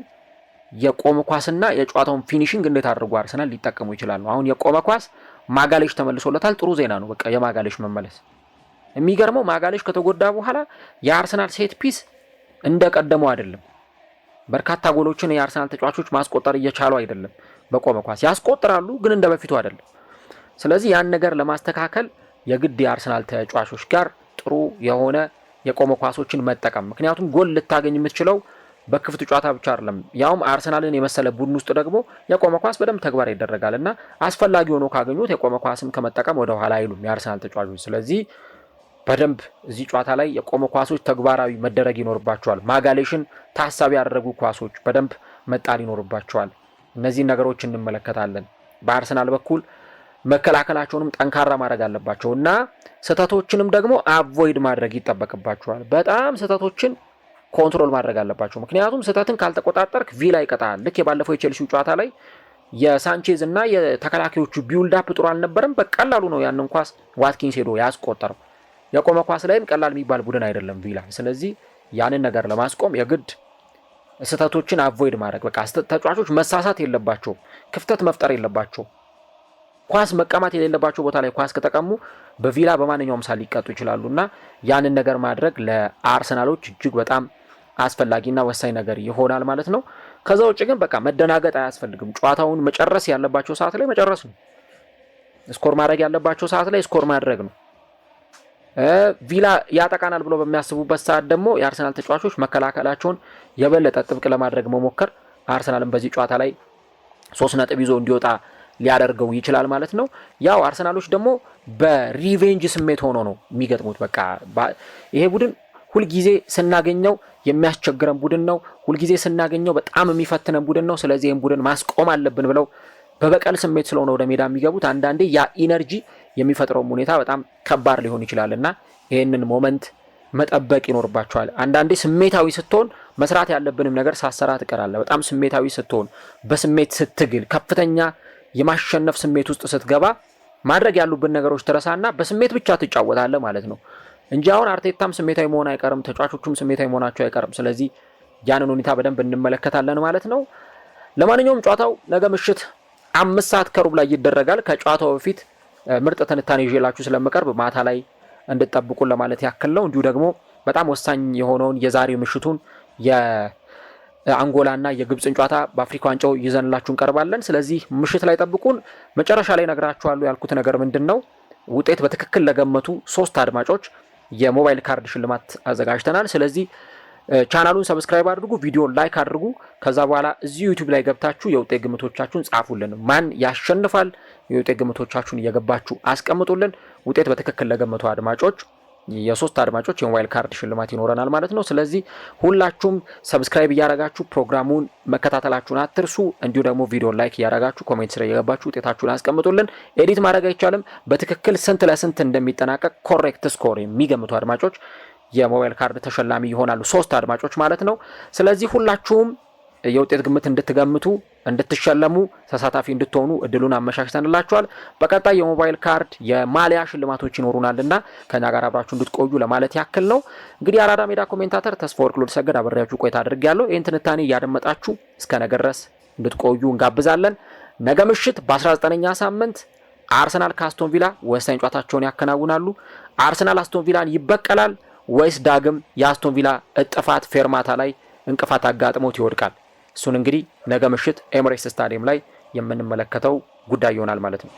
የቆመ ኳስና የጨዋታውን ፊኒሺንግ እንዴት አድርጎ አርሰናል ሊጠቀሙ ይችላሉ። አሁን የቆመ ኳስ ማጋሌሽ ተመልሶለታል። ጥሩ ዜና ነው። በቃ የማጋሌሽ መመለስ የሚገርመው ማጋሌሽ ከተጎዳ በኋላ የአርሰናል ሴት ፒስ እንደቀደመው አይደለም። በርካታ ጎሎችን የአርሰናል ተጫዋቾች ማስቆጠር እየቻሉ አይደለም። በቆመ ኳስ ያስቆጥራሉ ግን እንደ በፊቱ አይደለም። ስለዚህ ያን ነገር ለማስተካከል የግድ የአርሰናል ተጫዋቾች ጋር ጥሩ የሆነ የቆመ ኳሶችን መጠቀም። ምክንያቱም ጎል ልታገኝ የምትችለው በክፍት ጨዋታ ብቻ አይደለም። ያውም አርሰናልን የመሰለ ቡድን ውስጥ ደግሞ የቆመ ኳስ በደንብ ተግባር ይደረጋል እና አስፈላጊ ሆኖ ካገኙት የቆመ ኳስም ከመጠቀም ወደ ኋላ አይሉም የአርሰናል ተጫዋቾች። ስለዚህ በደንብ እዚህ ጨዋታ ላይ የቆመ ኳሶች ተግባራዊ መደረግ ይኖርባቸዋል። ማጋሌሽን ታሳቢ ያደረጉ ኳሶች በደንብ መጣል ይኖርባቸዋል። እነዚህን ነገሮች እንመለከታለን። በአርሰናል በኩል መከላከላቸውንም ጠንካራ ማድረግ አለባቸው እና ስህተቶችንም ደግሞ አቮይድ ማድረግ ይጠበቅባቸዋል። በጣም ስህተቶችን ኮንትሮል ማድረግ አለባቸው። ምክንያቱም ስህተትን ካልተቆጣጠርክ ቪላ ይቀጣል። ልክ የባለፈው የቼልሲው ጨዋታ ላይ የሳንቼዝ እና የተከላካዮቹ ቢውልድ አፕ ጥሩ አልነበረም። በቀላሉ ነው ያንን ኳስ ዋትኪንስ ሄዶ ያስቆጠረው። የቆመ ኳስ ላይም ቀላል የሚባል ቡድን አይደለም ቪላ። ስለዚህ ያንን ነገር ለማስቆም የግድ ስህተቶችን አቮይድ ማድረግ፣ በቃ ተጫዋቾች መሳሳት የለባቸው፣ ክፍተት መፍጠር የለባቸው። ኳስ መቀማት የሌለባቸው ቦታ ላይ ኳስ ከተቀሙ በቪላ በማንኛውም ሳል ሊቀጡ ይችላሉ እና ያንን ነገር ማድረግ ለአርሰናሎች እጅግ በጣም አስፈላጊና ወሳኝ ነገር ይሆናል ማለት ነው። ከዛ ውጭ ግን በቃ መደናገጥ አያስፈልግም። ጨዋታውን መጨረስ ያለባቸው ሰዓት ላይ መጨረስ ነው። ስኮር ማድረግ ያለባቸው ሰዓት ላይ ስኮር ማድረግ ነው። ቪላ ያጠቃናል ብሎ በሚያስቡበት ሰዓት ደግሞ የአርሰናል ተጫዋቾች መከላከላቸውን የበለጠ ጥብቅ ለማድረግ መሞከር፣ አርሰናልን በዚህ ጨዋታ ላይ 3 ነጥብ ይዞ እንዲወጣ ሊያደርገው ይችላል ማለት ነው። ያው አርሰናሎች ደግሞ በሪቬንጅ ስሜት ሆኖ ነው የሚገጥሙት። በቃ ይሄ ቡድን ሁልጊዜ ስናገኘው የሚያስቸግረን ቡድን ነው። ሁልጊዜ ስናገኘው በጣም የሚፈትነን ቡድን ነው። ስለዚህ ይህን ቡድን ማስቆም አለብን ብለው በበቀል ስሜት ስለሆነ ወደ ሜዳ የሚገቡት አንዳንዴ ያ ኢነርጂ የሚፈጥረው ሁኔታ በጣም ከባድ ሊሆን ይችላል እና ይህንን ሞመንት መጠበቅ ይኖርባቸዋል። አንዳንዴ ስሜታዊ ስትሆን መስራት ያለብንም ነገር ሳሰራ ትቀራለህ። በጣም ስሜታዊ ስትሆን፣ በስሜት ስትግል፣ ከፍተኛ የማሸነፍ ስሜት ውስጥ ስትገባ ማድረግ ያሉብን ነገሮች ትረሳና በስሜት ብቻ ትጫወታለህ ማለት ነው እንጂ አሁን አርቴታም ስሜታዊ መሆን አይቀርም፣ ተጫዋቾቹም ስሜታዊ መሆናቸው አይቀርም። ስለዚህ ያንን ሁኔታ በደንብ እንመለከታለን ማለት ነው። ለማንኛውም ጨዋታው ነገ ምሽት 5 ሰዓት ከሩብ ላይ ይደረጋል። ከጨዋታው በፊት ምርጥ ትንታኔ ይዤላችሁ ስለምቀርብ ማታ ላይ እንድትጠብቁን ለማለት ያክል ነው። እንዲሁ ደግሞ በጣም ወሳኝ የሆነውን የዛሬው ምሽቱን የአንጎላና የግብፅን ጨዋታ በአፍሪካ ዋንጫው ይዘንላችሁ እንቀርባለን። ስለዚህ ምሽት ላይ ጠብቁን። መጨረሻ ላይ ነግራችኋለሁ ያልኩት ነገር ምንድን ነው? ውጤት በትክክል ለገመቱ 3 አድማጮች የሞባይል ካርድ ሽልማት አዘጋጅተናል። ስለዚህ ቻናሉን ሰብስክራይብ አድርጉ፣ ቪዲዮን ላይክ አድርጉ። ከዛ በኋላ እዚህ ዩቲዩብ ላይ ገብታችሁ የውጤት ግምቶቻችሁን ጻፉልን። ማን ያሸንፋል የውጤት ግምቶቻችሁን እየገባችሁ አስቀምጡልን። ውጤት በትክክል ለገመቱ አድማጮች የ3 አድማጮች የሞባይል ካርድ ሽልማት ይኖረናል ማለት ነው። ስለዚህ ሁላችሁም ሰብስክራይብ እያረጋችሁ ፕሮግራሙን መከታተላችሁን አትርሱ። እንዲሁ ደግሞ ቪዲዮን ላይክ እያረጋችሁ ኮሜንት ስር እየገባችሁ ውጤታችሁን አስቀምጡልን። ኤዲት ማድረግ አይቻልም። በትክክል ስንት ለስንት እንደሚጠናቀቅ ኮሬክት ስኮር የሚገምቱ አድማጮች የሞባይል ካርድ ተሸላሚ ይሆናሉ። 3 አድማጮች ማለት ነው። ስለዚህ ሁላችሁም የውጤት ግምት እንድትገምቱ እንድትሸለሙ ተሳታፊ እንድትሆኑ እድሉን አመቻችተንላችኋል። በቀጣይ የሞባይል ካርድ የማሊያ ሽልማቶች ይኖሩናልና ከኛ ጋር አብራችሁ እንድትቆዩ ለማለት ያክል ነው። እንግዲህ አራዳ ሜዳ ኮሜንታተር ተስፋ ወርቅ ሉልሰገድ አብሬያችሁ ቆይታ አድርጌያለሁ። ይህን ትንታኔ እያደመጣችሁ እስከ ነገ ድረስ እንድትቆዩ እንጋብዛለን። ነገ ምሽት በ19ኛ ሳምንት አርሰናል ከአስቶን ቪላ ወሳኝ ጨዋታቸውን ያከናውናሉ። አርሰናል አስቶን ቪላን ይበቀላል ወይስ ዳግም የአስቶን ቪላ እጥፋት ፌርማታ ላይ እንቅፋት አጋጥሞት ይወድቃል? እሱን እንግዲህ ነገ ምሽት ኤምሬትስ ስታዲየም ላይ የምንመለከተው ጉዳይ ይሆናል ማለት ነው።